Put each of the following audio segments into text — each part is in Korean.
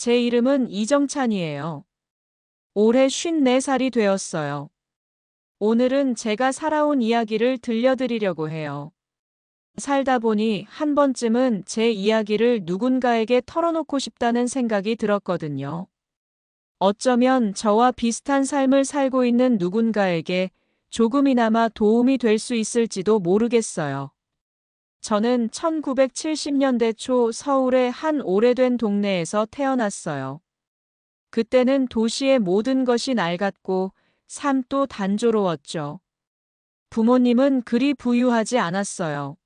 제 이름은 이정찬이에요. 올해 54살이 되었어요. 오늘은 제가 살아온 이야기를 들려드리려고 해요. 살다 보니 한 번쯤은 제 이야기를 누군가에게 털어놓고 싶다는 생각이 들었거든요. 어쩌면 저와 비슷한 삶을 살고 있는 누군가에게 조금이나마 도움이 될 수 있을지도 모르겠어요. 저는 1970년대 초 서울의 한 오래된 동네에서 태어났어요. 그때는 도시의 모든 것이 낡았고 삶도 단조로웠죠. 부모님은 그리 부유하지 않았어요.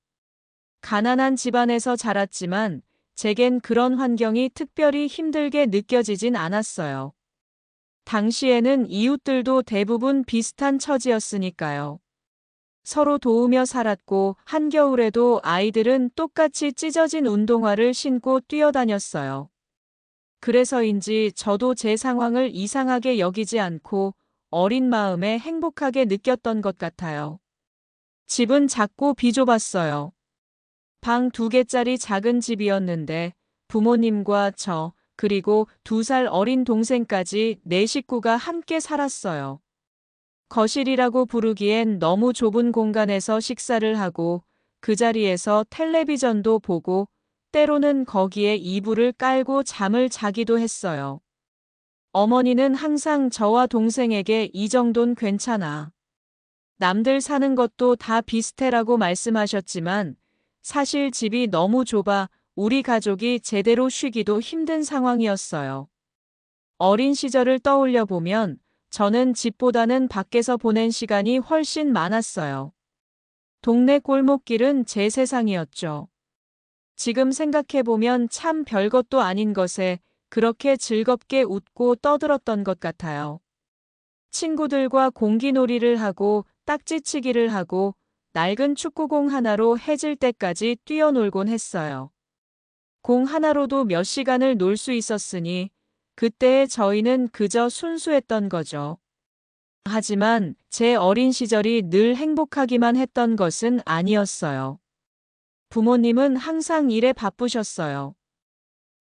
가난한 집안에서 자랐지만 제겐 그런 환경이 특별히 힘들게 느껴지진 않았어요. 당시에는 이웃들도 대부분 비슷한 처지였으니까요. 서로 도우며 살았고 한겨울에도 아이들은 똑같이 찢어진 운동화를 신고 뛰어다녔어요. 그래서인지 저도 제 상황을 이상하게 여기지 않고 어린 마음에 행복하게 느꼈던 것 같아요. 집은 작고 비좁았어요. 방 2개짜리 작은 집이었는데 부모님과 저, 그리고 2살 어린 동생까지 4식구가 함께 살았어요. 거실이라고 부르기엔 너무 좁은 공간에서 식사를 하고 그 자리에서 텔레비전도 보고 때로는 거기에 이불을 깔고 잠을 자기도 했어요. 어머니는 항상 저와 동생에게 이 정도는 괜찮아. 남들 사는 것도 다 비슷해라고 말씀하셨지만 사실 집이 너무 좁아 우리 가족이 제대로 쉬기도 힘든 상황이었어요. 어린 시절을 떠올려 보면 저는 집보다는 밖에서 보낸 시간이 훨씬 많았어요. 동네 골목길은 제 세상이었죠. 지금 생각해보면 참 별것도 아닌 것에 그렇게 즐겁게 웃고 떠들었던 것 같아요. 친구들과 공기놀이를 하고 딱지치기를 하고 낡은 축구공 하나로 해질 때까지 뛰어놀곤 했어요. 공 하나로도 몇 시간을 놀 수 있었으니 그때의 저희는 그저 순수했던 거죠. 하지만 제 어린 시절이 늘 행복하기만 했던 것은 아니었어요. 부모님은 항상 일에 바쁘셨어요.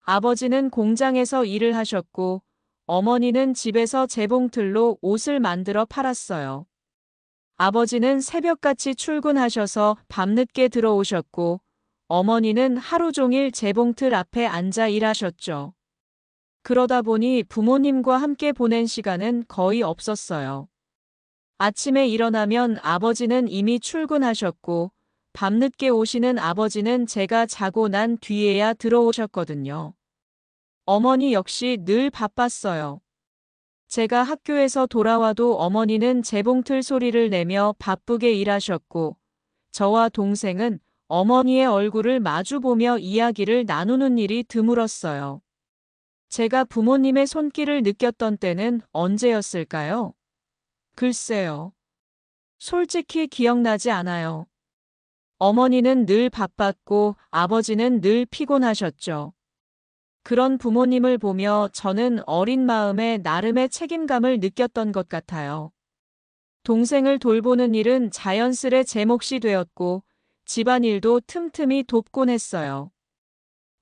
아버지는 공장에서 일을 하셨고 어머니는 집에서 재봉틀로 옷을 만들어 팔았어요. 아버지는 새벽같이 출근하셔서 밤늦게 들어오셨고 어머니는 하루 종일 재봉틀 앞에 앉아 일하셨죠. 그러다 보니 부모님과 함께 보낸 시간은 거의 없었어요. 아침에 일어나면 아버지는 이미 출근하셨고 밤늦게 오시는 아버지는 제가 자고 난 뒤에야 들어오셨거든요. 어머니 역시 늘 바빴어요. 제가 학교에서 돌아와도 어머니는 재봉틀 소리를 내며 바쁘게 일하셨고 저와 동생은 어머니의 얼굴을 마주보며 이야기를 나누는 일이 드물었어요. 제가 부모님의 손길을 느꼈던 때는 언제였을까요? 글쎄요. 솔직히 기억나지 않아요. 어머니는 늘 바빴고 아버지는 늘 피곤하셨죠. 그런 부모님을 보며 저는 어린 마음에 나름의 책임감을 느꼈던 것 같아요. 동생을 돌보는 일은 자연스레 제 몫이 되었고 집안일도 틈틈이 돕곤 했어요.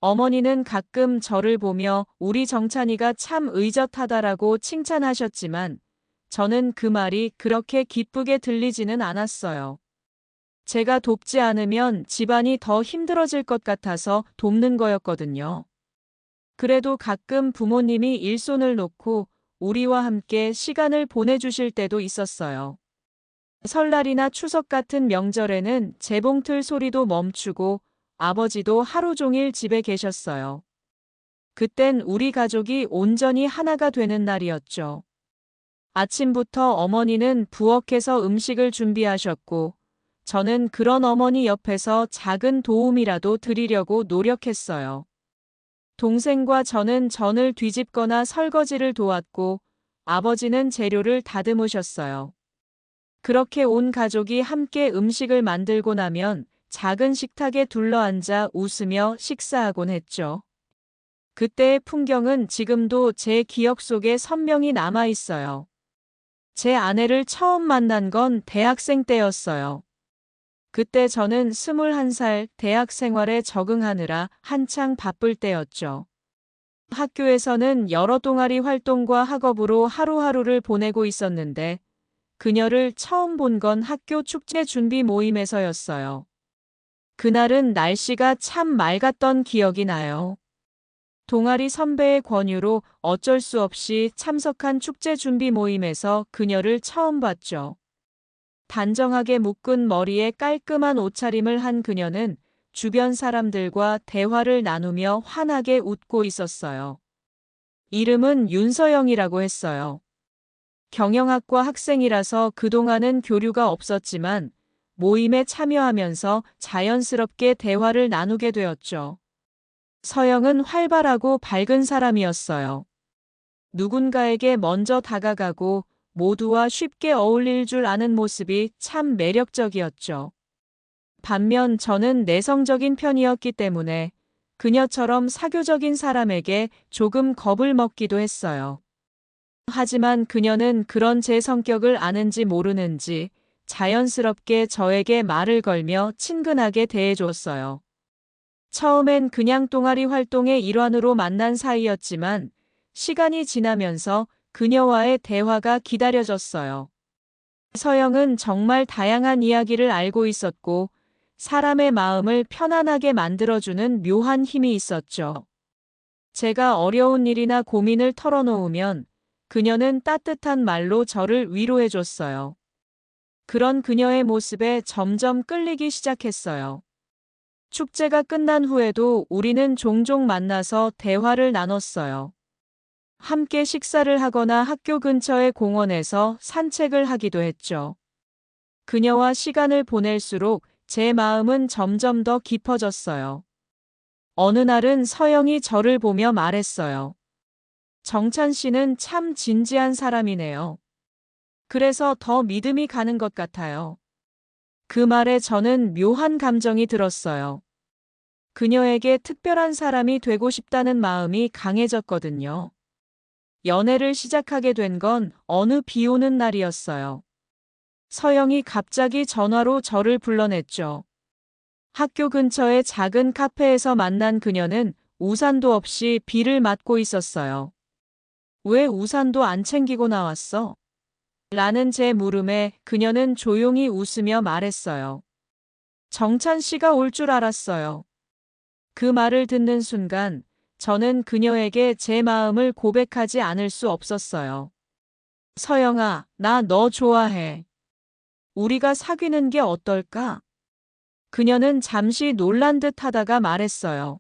어머니는 가끔 저를 보며 우리 정찬이가 참 의젓하다라고 칭찬하셨지만 저는 그 말이 그렇게 기쁘게 들리지는 않았어요. 제가 돕지 않으면 집안이 더 힘들어질 것 같아서 돕는 거였거든요. 그래도 가끔 부모님이 일손을 놓고 우리와 함께 시간을 보내주실 때도 있었어요. 설날이나 추석 같은 명절에는 재봉틀 소리도 멈추고 아버지도 하루 종일 집에 계셨어요. 그땐 우리 가족이 온전히 하나가 되는 날이었죠. 아침부터 어머니는 부엌에서 음식을 준비하셨고 저는 그런 어머니 옆에서 작은 도움이라도 드리려고 노력했어요. 동생과 저는 전을 뒤집거나 설거지를 도왔고 아버지는 재료를 다듬으셨어요. 그렇게 온 가족이 함께 음식을 만들고 나면 작은 식탁에 둘러앉아 웃으며 식사하곤 했죠. 그때의 풍경은 지금도 제 기억 속에 선명히 남아 있어요. 제 아내를 처음 만난 건 대학생 때였어요. 그때 저는 21살 대학 생활에 적응하느라 한창 바쁠 때였죠. 학교에서는 여러 동아리 활동과 학업으로 하루하루를 보내고 있었는데 그녀를 처음 본 건 학교 축제 준비 모임에서였어요. 그날은 날씨가 참 맑았던 기억이 나요. 동아리 선배의 권유로 어쩔 수 없이 참석한 축제 준비 모임에서 그녀를 처음 봤죠. 단정하게 묶은 머리에 깔끔한 옷차림을 한 그녀는 주변 사람들과 대화를 나누며 환하게 웃고 있었어요. 이름은 윤서영이라고 했어요. 경영학과 학생이라서 그동안은 교류가 없었지만 모임에 참여하면서 자연스럽게 대화를 나누게 되었죠. 서영은 활발하고 밝은 사람이었어요. 누군가에게 먼저 다가가고 모두와 쉽게 어울릴 줄 아는 모습이 참 매력적이었죠. 반면 저는 내성적인 편이었기 때문에 그녀처럼 사교적인 사람에게 조금 겁을 먹기도 했어요. 하지만 그녀는 그런 제 성격을 아는지 모르는지 자연스럽게 저에게 말을 걸며 친근하게 대해줬어요. 처음엔 그냥 동아리 활동의 일환으로 만난 사이였지만 시간이 지나면서 그녀와의 대화가 기다려졌어요. 서영은 정말 다양한 이야기를 알고 있었고 사람의 마음을 편안하게 만들어주는 묘한 힘이 있었죠. 제가 어려운 일이나 고민을 털어놓으면 그녀는 따뜻한 말로 저를 위로해줬어요. 그런 그녀의 모습에 점점 끌리기 시작했어요. 축제가 끝난 후에도 우리는 종종 만나서 대화를 나눴어요. 함께 식사를 하거나 학교 근처의 공원에서 산책을 하기도 했죠. 그녀와 시간을 보낼수록 제 마음은 점점 더 깊어졌어요. 어느 날은 서영이 저를 보며 말했어요. 정찬 씨는 참 진지한 사람이네요. 그래서 더 믿음이 가는 것 같아요. 그 말에 저는 묘한 감정이 들었어요. 그녀에게 특별한 사람이 되고 싶다는 마음이 강해졌거든요. 연애를 시작하게 된 건 어느 비 오는 날이었어요. 서영이 갑자기 전화로 저를 불러냈죠. 학교 근처의 작은 카페에서 만난 그녀는 우산도 없이 비를 맞고 있었어요. 왜 우산도 안 챙기고 나왔어? 라는 제 물음에 그녀는 조용히 웃으며 말했어요. 정찬 씨가 올 줄 알았어요. 그 말을 듣는 순간 저는 그녀에게 제 마음을 고백하지 않을 수 없었어요. 서영아, 나 너 좋아해. 우리가 사귀는 게 어떨까? 그녀는 잠시 놀란 듯 하다가 말했어요.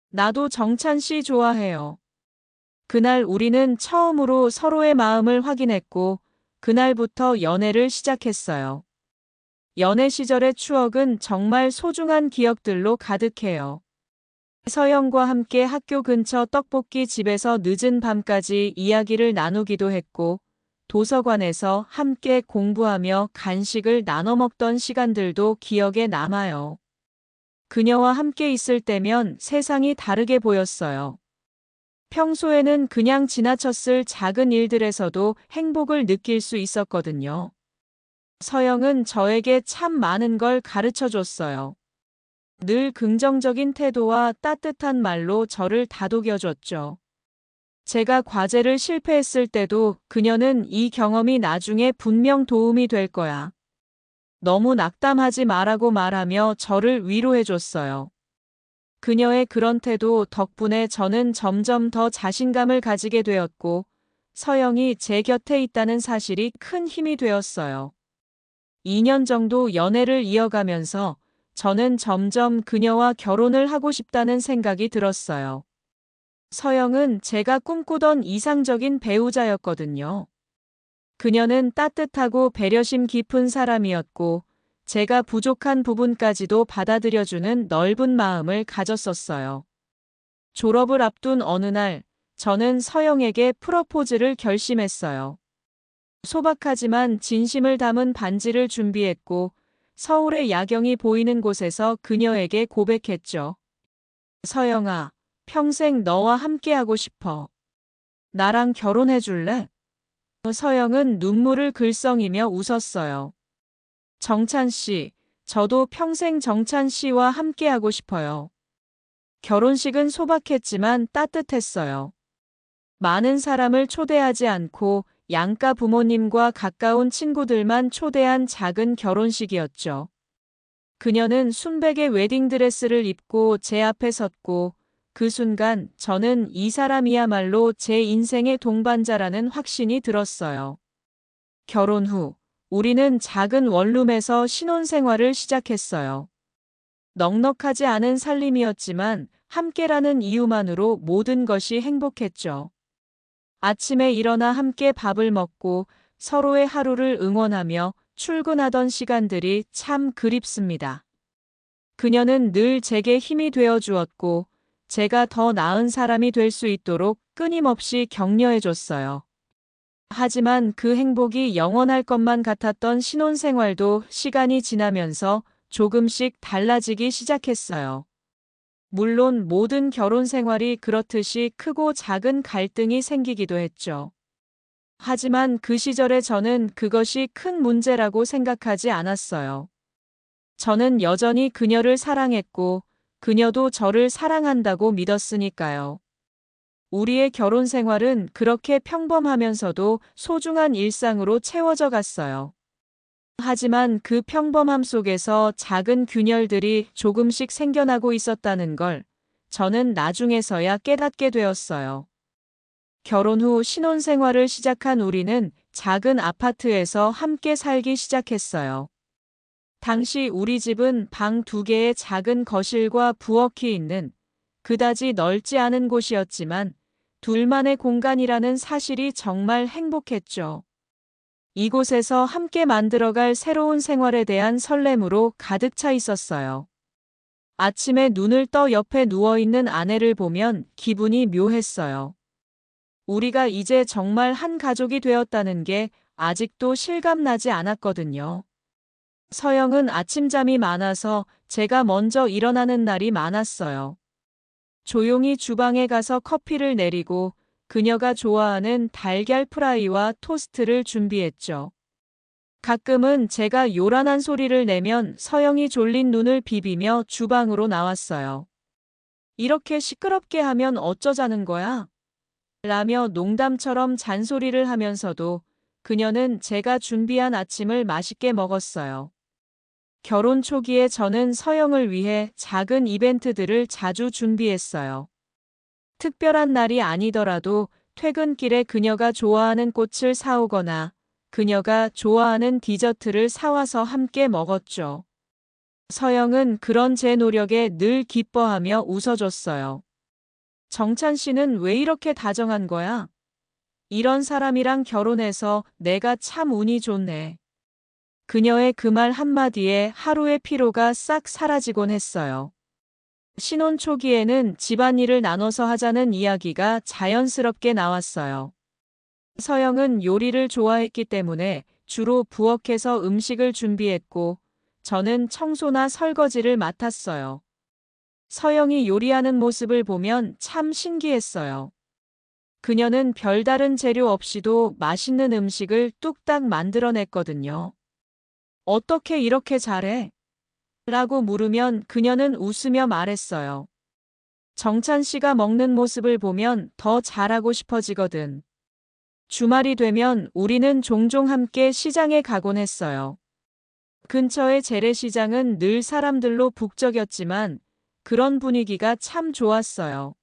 나도 정찬 씨 좋아해요. 그날 우리는 처음으로 서로의 마음을 확인했고, 그날부터 연애를 시작했어요. 연애 시절의 추억은 정말 소중한 기억들로 가득해요. 서영과 함께 학교 근처 떡볶이 집에서 늦은 밤까지 이야기를 나누기도 했고, 도서관에서 함께 공부하며 간식을 나눠 먹던 시간들도 기억에 남아요. 그녀와 함께 있을 때면 세상이 다르게 보였어요. 평소에는 그냥 지나쳤을 작은 일들에서도 행복을 느낄 수 있었거든요. 서영은 저에게 참 많은 걸 가르쳐 줬어요. 늘 긍정적인 태도와 따뜻한 말로 저를 다독여줬죠. 제가 과제를 실패했을 때도 그녀는 이 경험이 나중에 분명 도움이 될 거야. 너무 낙담하지 말라고 말하며 저를 위로해줬어요. 그녀의 그런 태도 덕분에 저는 점점 더 자신감을 가지게 되었고, 서영이 제 곁에 있다는 사실이 큰 힘이 되었어요. 2년 정도 연애를 이어가면서 저는 점점 그녀와 결혼을 하고 싶다는 생각이 들었어요. 서영은 제가 꿈꾸던 이상적인 배우자였거든요. 그녀는 따뜻하고 배려심 깊은 사람이었고, 제가 부족한 부분까지도 받아들여주는 넓은 마음을 가졌었어요. 졸업을 앞둔 어느 날, 저는 서영에게 프러포즈를 결심했어요. 소박하지만 진심을 담은 반지를 준비했고, 서울의 야경이 보이는 곳에서 그녀에게 고백했죠. 서영아, 평생 너와 함께하고 싶어. 나랑 결혼해 줄래? 서영은 눈물을 글썽이며 웃었어요. 정찬 씨, 저도 평생 정찬 씨와 함께하고 싶어요. 결혼식은 소박했지만 따뜻했어요. 많은 사람을 초대하지 않고 양가 부모님과 가까운 친구들만 초대한 작은 결혼식이었죠. 그녀는 순백의 웨딩드레스를 입고 제 앞에 섰고 그 순간 저는 이 사람이야말로 제 인생의 동반자라는 확신이 들었어요. 결혼 후 우리는 작은 원룸에서 신혼생활을 시작했어요. 넉넉하지 않은 살림이었지만 함께라는 이유만으로 모든 것이 행복했죠. 아침에 일어나 함께 밥을 먹고 서로의 하루를 응원하며 출근하던 시간들이 참 그립습니다. 그녀는 늘 제게 힘이 되어 주었고 제가 더 나은 사람이 될 수 있도록 끊임없이 격려해 줬어요. 하지만 그 행복이 영원할 것만 같았던 신혼생활도 시간이 지나면서 조금씩 달라지기 시작했어요. 물론 모든 결혼 생활이 그렇듯이 크고 작은 갈등이 생기기도 했죠. 하지만 그 시절에 저는 그것이 큰 문제라고 생각하지 않았어요. 저는 여전히 그녀를 사랑했고 그녀도 저를 사랑한다고 믿었으니까요. 우리의 결혼 생활은 그렇게 평범하면서도 소중한 일상으로 채워져 갔어요. 하지만 그 평범함 속에서 작은 균열들이 조금씩 생겨나고 있었다는 걸 저는 나중에서야 깨닫게 되었어요. 결혼 후 신혼생활을 시작한 우리는 작은 아파트에서 함께 살기 시작했어요. 당시 우리 집은 방 2개의 작은 거실과 부엌이 있는 그다지 넓지 않은 곳이었지만 둘만의 공간이라는 사실이 정말 행복했죠. 이곳에서 함께 만들어갈 새로운 생활에 대한 설렘으로 가득 차 있었어요. 아침에 눈을 떠 옆에 누워있는 아내를 보면 기분이 묘했어요. 우리가 이제 정말 한 가족이 되었다는 게 아직도 실감나지 않았거든요. 서영은 아침잠이 많아서 제가 먼저 일어나는 날이 많았어요. 조용히 주방에 가서 커피를 내리고 그녀가 좋아하는 달걀 프라이와 토스트를 준비했죠. 가끔은 제가 요란한 소리를 내면 서영이 졸린 눈을 비비며 주방으로 나왔어요. 이렇게 시끄럽게 하면 어쩌자는 거야? 라며 농담처럼 잔소리를 하면서도 그녀는 제가 준비한 아침을 맛있게 먹었어요. 결혼 초기에 저는 서영을 위해 작은 이벤트들을 자주 준비했어요. 특별한 날이 아니더라도 퇴근길에 그녀가 좋아하는 꽃을 사오거나 그녀가 좋아하는 디저트를 사와서 함께 먹었죠. 서영은 그런 제 노력에 늘 기뻐하며 웃어줬어요. 정찬 씨는 왜 이렇게 다정한 거야? 이런 사람이랑 결혼해서 내가 참 운이 좋네. 그녀의 그 말 한마디에 하루의 피로가 싹 사라지곤 했어요. 신혼 초기에는 집안일을 나눠서 하자는 이야기가 자연스럽게 나왔어요. 서영은 요리를 좋아했기 때문에 주로 부엌에서 음식을 준비했고 저는 청소나 설거지를 맡았어요. 서영이 요리하는 모습을 보면 참 신기했어요. 그녀는 별다른 재료 없이도 맛있는 음식을 뚝딱 만들어냈거든요. 어떻게 이렇게 잘해? 라고 물으면 그녀는 웃으며 말했어요. 정찬 씨가 먹는 모습을 보면 더 잘하고 싶어지거든. 주말이 되면 우리는 종종 함께 시장에 가곤 했어요. 근처의 재래시장은 늘 사람들로 북적였지만 그런 분위기가 참 좋았어요.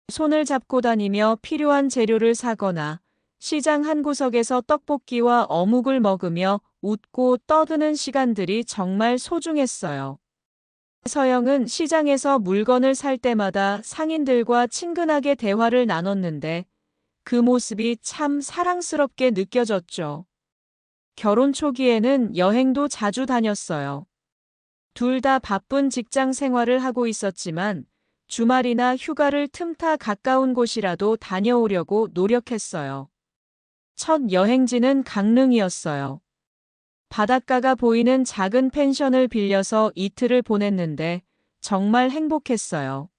손을 잡고 다니며 필요한 재료를 사거나 시장 한 구석에서 떡볶이와 어묵을 먹으며 웃고 떠드는 시간들이 정말 소중했어요. 서영은 시장에서 물건을 살 때마다 상인들과 친근하게 대화를 나눴는데 그 모습이 참 사랑스럽게 느껴졌죠. 결혼 초기에는 여행도 자주 다녔어요. 둘 다 바쁜 직장 생활을 하고 있었지만 주말이나 휴가를 틈타 가까운 곳이라도 다녀오려고 노력했어요. 첫 여행지는 강릉이었어요. 바닷가가 보이는 작은 펜션을 빌려서 이틀을 보냈는데 정말 행복했어요.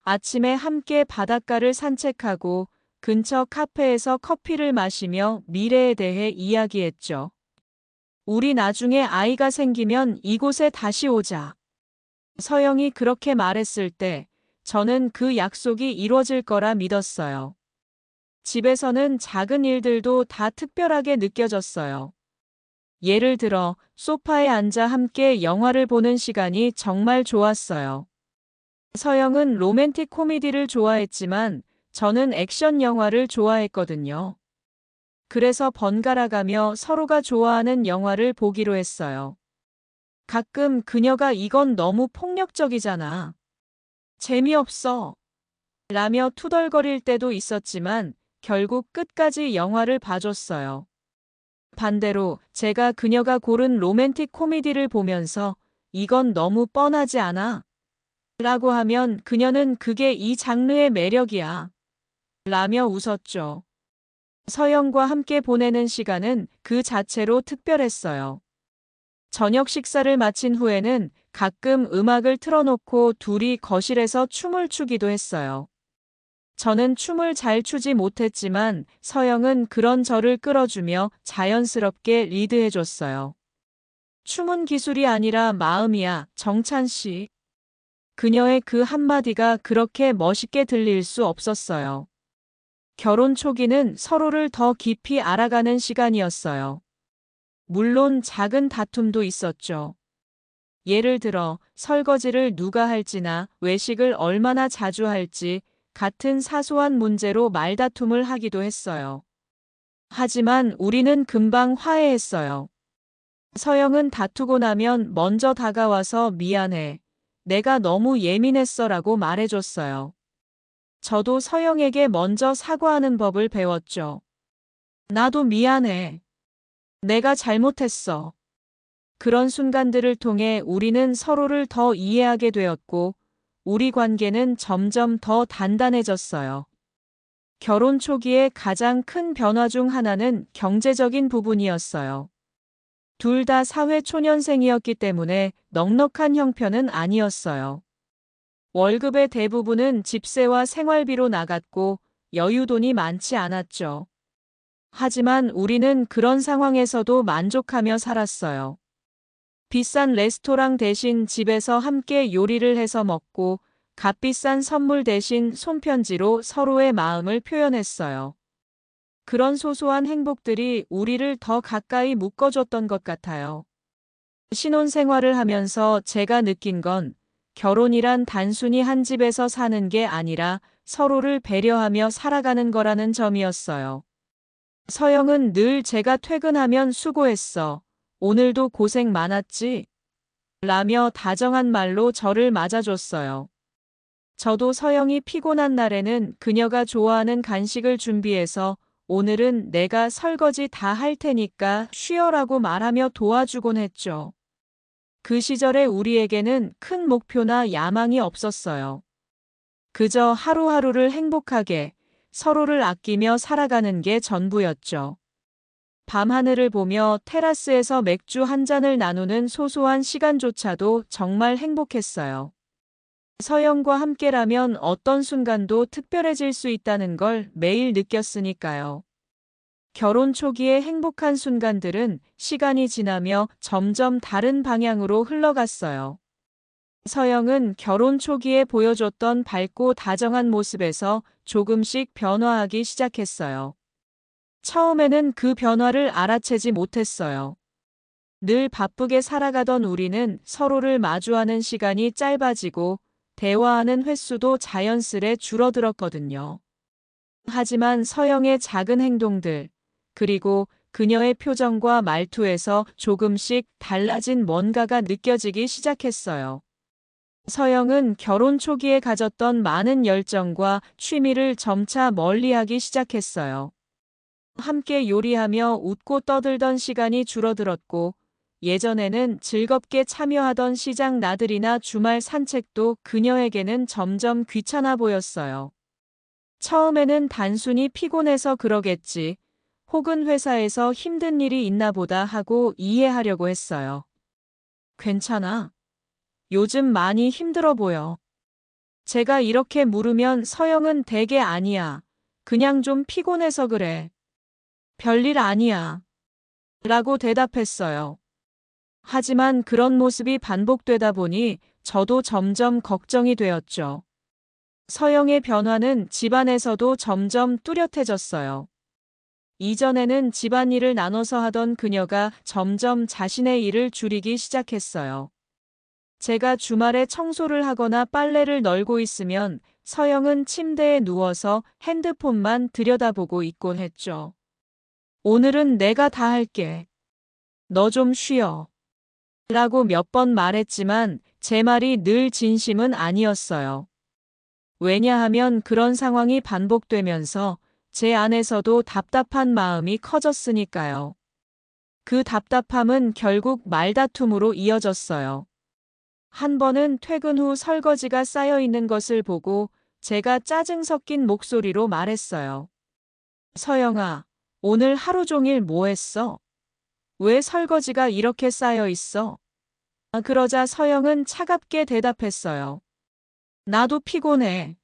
아침에 함께 바닷가를 산책하고 근처 카페에서 커피를 마시며 미래에 대해 이야기했죠. 우리 나중에 아이가 생기면 이곳에 다시 오자. 서영이 그렇게 말했을 때 저는 그 약속이 이루어질 거라 믿었어요. 집에서는 작은 일들도 다 특별하게 느껴졌어요. 예를 들어, 소파에 앉아 함께 영화를 보는 시간이 정말 좋았어요. 서영은 로맨틱 코미디를 좋아했지만 저는 액션 영화를 좋아했거든요. 그래서 번갈아가며 서로가 좋아하는 영화를 보기로 했어요. 가끔 그녀가 이건 너무 폭력적이잖아. 재미없어. 라며 투덜거릴 때도 있었지만 결국 끝까지 영화를 봐줬어요. 반대로 제가 그녀가 고른 로맨틱 코미디를 보면서 이건 너무 뻔하지 않아? 라고 하면 그녀는 그게 이 장르의 매력이야. 라며 웃었죠. 서영과 함께 보내는 시간은 그 자체로 특별했어요. 저녁 식사를 마친 후에는 가끔 음악을 틀어놓고 둘이 거실에서 춤을 추기도 했어요. 저는 춤을 잘 추지 못했지만 서영은 그런 저를 끌어주며 자연스럽게 리드해줬어요. 춤은 기술이 아니라 마음이야, 정찬 씨. 그녀의 그 한마디가 그렇게 멋있게 들릴 수 없었어요. 결혼 초기는 서로를 더 깊이 알아가는 시간이었어요. 물론 작은 다툼도 있었죠. 예를 들어 설거지를 누가 할지나 외식을 얼마나 자주 할지 같은 사소한 문제로 말다툼을 하기도 했어요. 하지만 우리는 금방 화해했어요. 서영은 다투고 나면 먼저 다가와서 미안해. 내가 너무 예민했어라고 말해줬어요. 저도 서영에게 먼저 사과하는 법을 배웠죠. 나도 미안해. 내가 잘못했어. 그런 순간들을 통해 우리는 서로를 더 이해하게 되었고, 우리 관계는 점점 더 단단해졌어요. 결혼 초기에 가장 큰 변화 중 하나는 경제적인 부분이었어요. 둘 다 사회 초년생이었기 때문에 넉넉한 형편은 아니었어요. 월급의 대부분은 집세와 생활비로 나갔고 여유돈이 많지 않았죠. 하지만 우리는 그런 상황에서도 만족하며 살았어요. 비싼 레스토랑 대신 집에서 함께 요리를 해서 먹고 값비싼 선물 대신 손편지로 서로의 마음을 표현했어요. 그런 소소한 행복들이 우리를 더 가까이 묶어줬던 것 같아요. 신혼생활을 하면서 제가 느낀 건 결혼이란 단순히 한 집에서 사는 게 아니라 서로를 배려하며 살아가는 거라는 점이었어요. 서영은 늘 제가 퇴근하면 수고했어. 오늘도 고생 많았지? 라며 다정한 말로 저를 맞아줬어요. 저도 서영이 피곤한 날에는 그녀가 좋아하는 간식을 준비해서 오늘은 내가 설거지 다 할 테니까 쉬어라고 말하며 도와주곤 했죠. 그 시절에 우리에게는 큰 목표나 야망이 없었어요. 그저 하루하루를 행복하게 서로를 아끼며 살아가는 게 전부였죠. 밤하늘을 보며 테라스에서 맥주 한 잔을 나누는 소소한 시간조차도 정말 행복했어요. 서영과 함께라면 어떤 순간도 특별해질 수 있다는 걸 매일 느꼈으니까요. 결혼 초기의 행복한 순간들은 시간이 지나며 점점 다른 방향으로 흘러갔어요. 서영은 결혼 초기에 보여줬던 밝고 다정한 모습에서 조금씩 변화하기 시작했어요. 처음에는 그 변화를 알아채지 못했어요. 늘 바쁘게 살아가던 우리는 서로를 마주하는 시간이 짧아지고 대화하는 횟수도 자연스레 줄어들었거든요. 하지만 서영의 작은 행동들, 그리고 그녀의 표정과 말투에서 조금씩 달라진 뭔가가 느껴지기 시작했어요. 서영은 결혼 초기에 가졌던 많은 열정과 취미를 점차 멀리하기 시작했어요. 함께 요리하며 웃고 떠들던 시간이 줄어들었고, 예전에는 즐겁게 참여하던 시장 나들이나 주말 산책도 그녀에게는 점점 귀찮아 보였어요. 처음에는 단순히 피곤해서 그러겠지, 혹은 회사에서 힘든 일이 있나 보다 하고 이해하려고 했어요. 괜찮아. 요즘 많이 힘들어 보여. 제가 이렇게 물으면 서영은 대개 아니야. 그냥 좀 피곤해서 그래. 별일 아니야. 라고 대답했어요. 하지만 그런 모습이 반복되다 보니 저도 점점 걱정이 되었죠. 서영의 변화는 집안에서도 점점 뚜렷해졌어요. 이전에는 집안일을 나눠서 하던 그녀가 점점 자신의 일을 줄이기 시작했어요. 제가 주말에 청소를 하거나 빨래를 널고 있으면 서영은 침대에 누워서 핸드폰만 들여다보고 있곤 했죠. 오늘은 내가 다 할게. 너 좀 쉬어. 라고 몇 번 말했지만 제 말이 늘 진심은 아니었어요. 왜냐하면 그런 상황이 반복되면서 제 안에서도 답답한 마음이 커졌으니까요. 그 답답함은 결국 말다툼으로 이어졌어요. 한 번은 퇴근 후 설거지가 쌓여 있는 것을 보고 제가 짜증 섞인 목소리로 말했어요. 서영아, 오늘 하루 종일 뭐 했어? 왜 설거지가 이렇게 쌓여 있어? 그러자 서영은 차갑게 대답했어요. 나도 피곤해.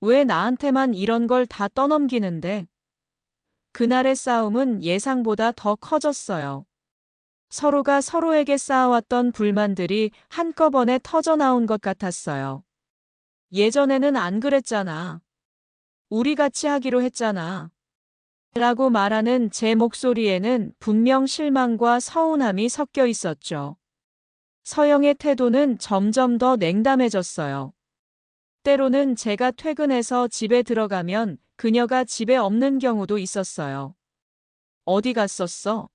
왜 나한테만 이런 걸 다 떠넘기는데? 그날의 싸움은 예상보다 더 커졌어요. 서로가 서로에게 쌓아왔던 불만들이 한꺼번에 터져나온 것 같았어요. 예전에는 안 그랬잖아. 우리 같이 하기로 했잖아. 라고 말하는 제 목소리에는 분명 실망과 서운함이 섞여 있었죠. 서영의 태도는 점점 더 냉담해졌어요. 때로는 제가 퇴근해서 집에 들어가면 그녀가 집에 없는 경우도 있었어요. 어디 갔었어?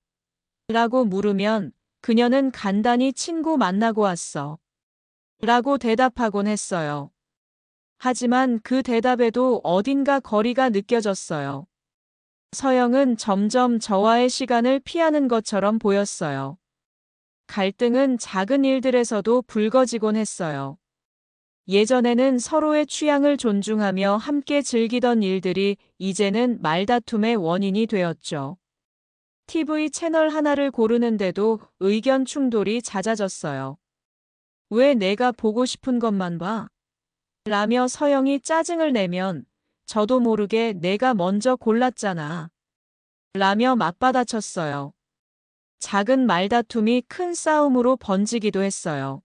라고 물으면 그녀는 간단히 친구 만나고 왔어. 라고 대답하곤 했어요. 하지만 그 대답에도 어딘가 거리가 느껴졌어요. 서영은 점점 저와의 시간을 피하는 것처럼 보였어요. 갈등은 작은 일들에서도 불거지곤 했어요. 예전에는 서로의 취향을 존중하며 함께 즐기던 일들이 이제는 말다툼의 원인이 되었죠. TV 채널 하나를 고르는데도 의견 충돌이 잦아졌어요. 왜 내가 보고 싶은 것만 봐? 라며 서영이 짜증을 내면 저도 모르게 내가 먼저 골랐잖아. 라며 맞받아쳤어요. 작은 말다툼이 큰 싸움으로 번지기도 했어요.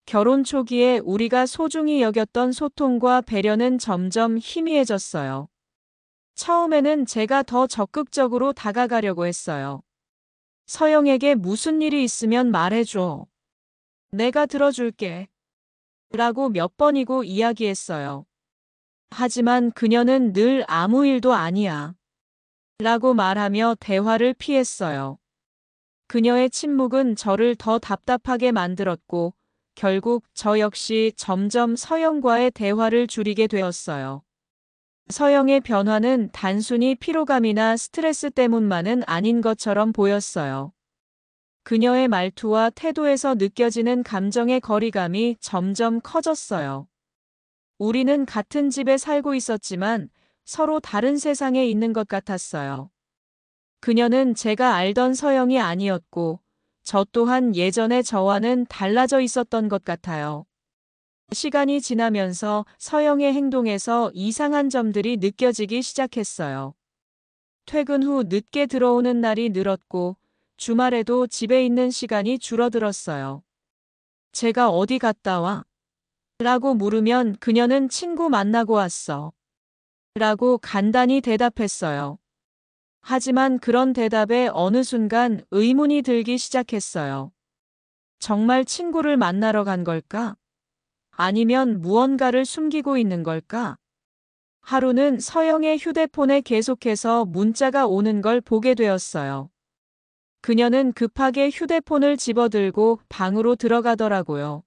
결혼 초기에 우리가 소중히 여겼던 소통과 배려는 점점 희미해졌어요. 처음에는 제가 더 적극적으로 다가가려고 했어요. 서영에게 무슨 일이 있으면 말해줘. 내가 들어줄게. 라고 몇 번이고 이야기했어요. 하지만 그녀는 늘 아무 일도 아니야. 라고 말하며 대화를 피했어요. 그녀의 침묵은 저를 더 답답하게 만들었고 결국 저 역시 점점 서영과의 대화를 줄이게 되었어요. 서영의 변화는 단순히 피로감이나 스트레스 때문만은 아닌 것처럼 보였어요. 그녀의 말투와 태도에서 느껴지는 감정의 거리감이 점점 커졌어요. 우리는 같은 집에 살고 있었지만 서로 다른 세상에 있는 것 같았어요. 그녀는 제가 알던 서영이 아니었고, 저 또한 예전의 저와는 달라져 있었던 것 같아요. 시간이 지나면서 서영의 행동에서 이상한 점들이 느껴지기 시작했어요. 퇴근 후 늦게 들어오는 날이 늘었고, 주말에도 집에 있는 시간이 줄어들었어요. 제가 어디 갔다 와? 라고 물으면 그녀는 친구 만나고 왔어. 라고 간단히 대답했어요. 하지만 그런 대답에 어느 순간 의문이 들기 시작했어요. 정말 친구를 만나러 간 걸까? 아니면 무언가를 숨기고 있는 걸까? 하루는 서영의 휴대폰에 계속해서 문자가 오는 걸 보게 되었어요. 그녀는 급하게 휴대폰을 집어들고 방으로 들어가더라고요.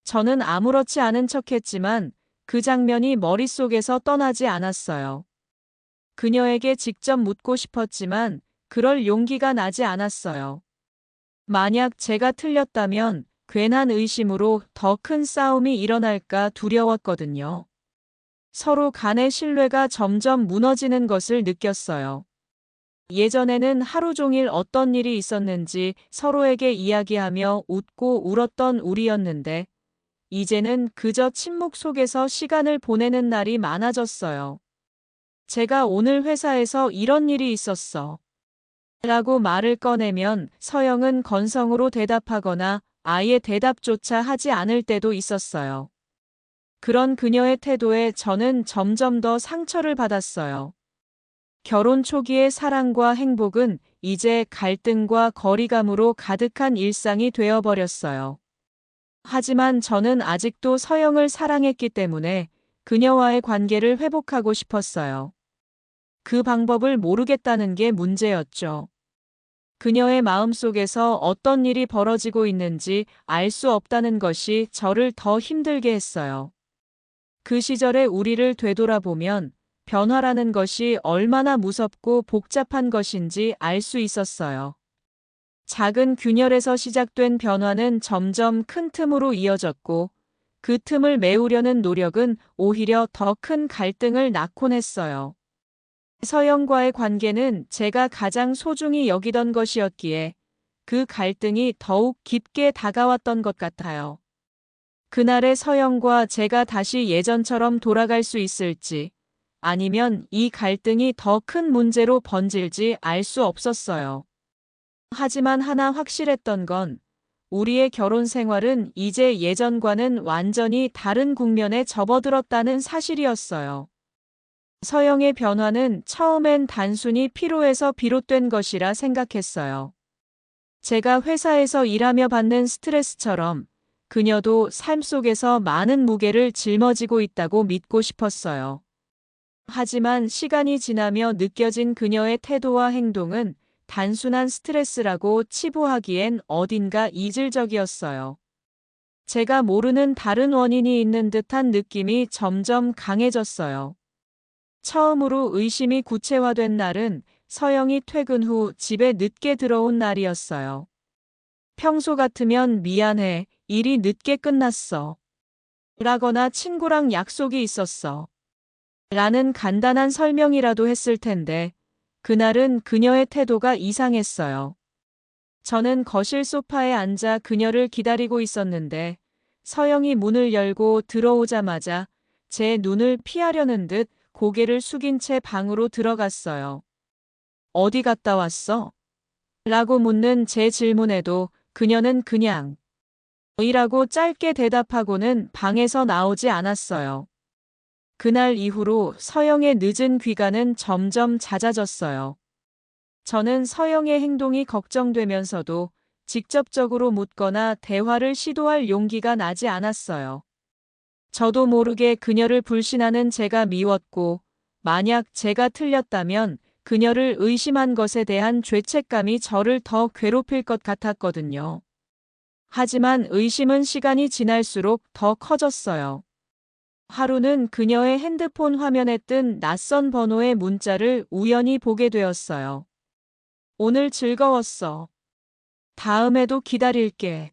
저는 아무렇지 않은 척했지만 그 장면이 머릿속에서 떠나지 않았어요. 그녀에게 직접 묻고 싶었지만 그럴 용기가 나지 않았어요. 만약 제가 틀렸다면 괜한 의심으로 더 큰 싸움이 일어날까 두려웠거든요. 서로 간의 신뢰가 점점 무너지는 것을 느꼈어요. 예전에는 하루 종일 어떤 일이 있었는지 서로에게 이야기하며 웃고 울었던 우리였는데, 이제는 그저 침묵 속에서 시간을 보내는 날이 많아졌어요. 제가 오늘 회사에서 이런 일이 있었어. 라고 말을 꺼내면 서영은 건성으로 대답하거나 아예 대답조차 하지 않을 때도 있었어요. 그런 그녀의 태도에 저는 점점 더 상처를 받았어요. 결혼 초기의 사랑과 행복은 이제 갈등과 거리감으로 가득한 일상이 되어버렸어요. 하지만 저는 아직도 서영을 사랑했기 때문에 그녀와의 관계를 회복하고 싶었어요. 그 방법을 모르겠다는 게 문제였죠. 그녀의 마음속에서 어떤 일이 벌어지고 있는지 알 수 없다는 것이 저를 더 힘들게 했어요. 그 시절의 우리를 되돌아보면 변화라는 것이 얼마나 무섭고 복잡한 것인지 알 수 있었어요. 작은 균열에서 시작된 변화는 점점 큰 틈으로 이어졌고 그 틈을 메우려는 노력은 오히려 더 큰 갈등을 낳곤 했어요. 서영과의 관계는 제가 가장 소중히 여기던 것이었기에 그 갈등이 더욱 깊게 다가왔던 것 같아요. 그날의 서영과 제가 다시 예전처럼 돌아갈 수 있을지, 아니면 이 갈등이 더 큰 문제로 번질지 알 수 없었어요. 하지만 하나 확실했던 건 우리의 결혼 생활은 이제 예전과는 완전히 다른 국면에 접어들었다는 사실이었어요. 서영의 변화는 처음엔 단순히 피로에서 비롯된 것이라 생각했어요. 제가 회사에서 일하며 받는 스트레스처럼 그녀도 삶 속에서 많은 무게를 짊어지고 있다고 믿고 싶었어요. 하지만 시간이 지나며 느껴진 그녀의 태도와 행동은 단순한 스트레스라고 치부하기엔 어딘가 이질적이었어요. 제가 모르는 다른 원인이 있는 듯한 느낌이 점점 강해졌어요. 처음으로 의심이 구체화된 날은 서영이 퇴근 후 집에 늦게 들어온 날이었어요. 평소 같으면 미안해, 일이 늦게 끝났어. 라거나 친구랑 약속이 있었어. 라는 간단한 설명이라도 했을 텐데, 그날은 그녀의 태도가 이상했어요. 저는 거실 소파에 앉아 그녀를 기다리고 있었는데, 서영이 문을 열고 들어오자마자 제 눈을 피하려는 듯 고개를 숙인 채 방으로 들어갔어요. 어디 갔다 왔어? 라고 묻는 제 질문에도 그녀는 그냥 이라고 짧게 대답하고는 방에서 나오지 않았어요. 그날 이후로 서영의 늦은 귀가는 점점 잦아졌어요. 저는 서영의 행동이 걱정되면서도 직접적으로 묻거나 대화를 시도할 용기가 나지 않았어요. 저도 모르게 그녀를 불신하는 제가 미웠고, 만약 제가 틀렸다면 그녀를 의심한 것에 대한 죄책감이 저를 더 괴롭힐 것 같았거든요. 하지만 의심은 시간이 지날수록 더 커졌어요. 하루는 그녀의 핸드폰 화면에 뜬 낯선 번호의 문자를 우연히 보게 되었어요. 오늘 즐거웠어. 다음에도 기다릴게.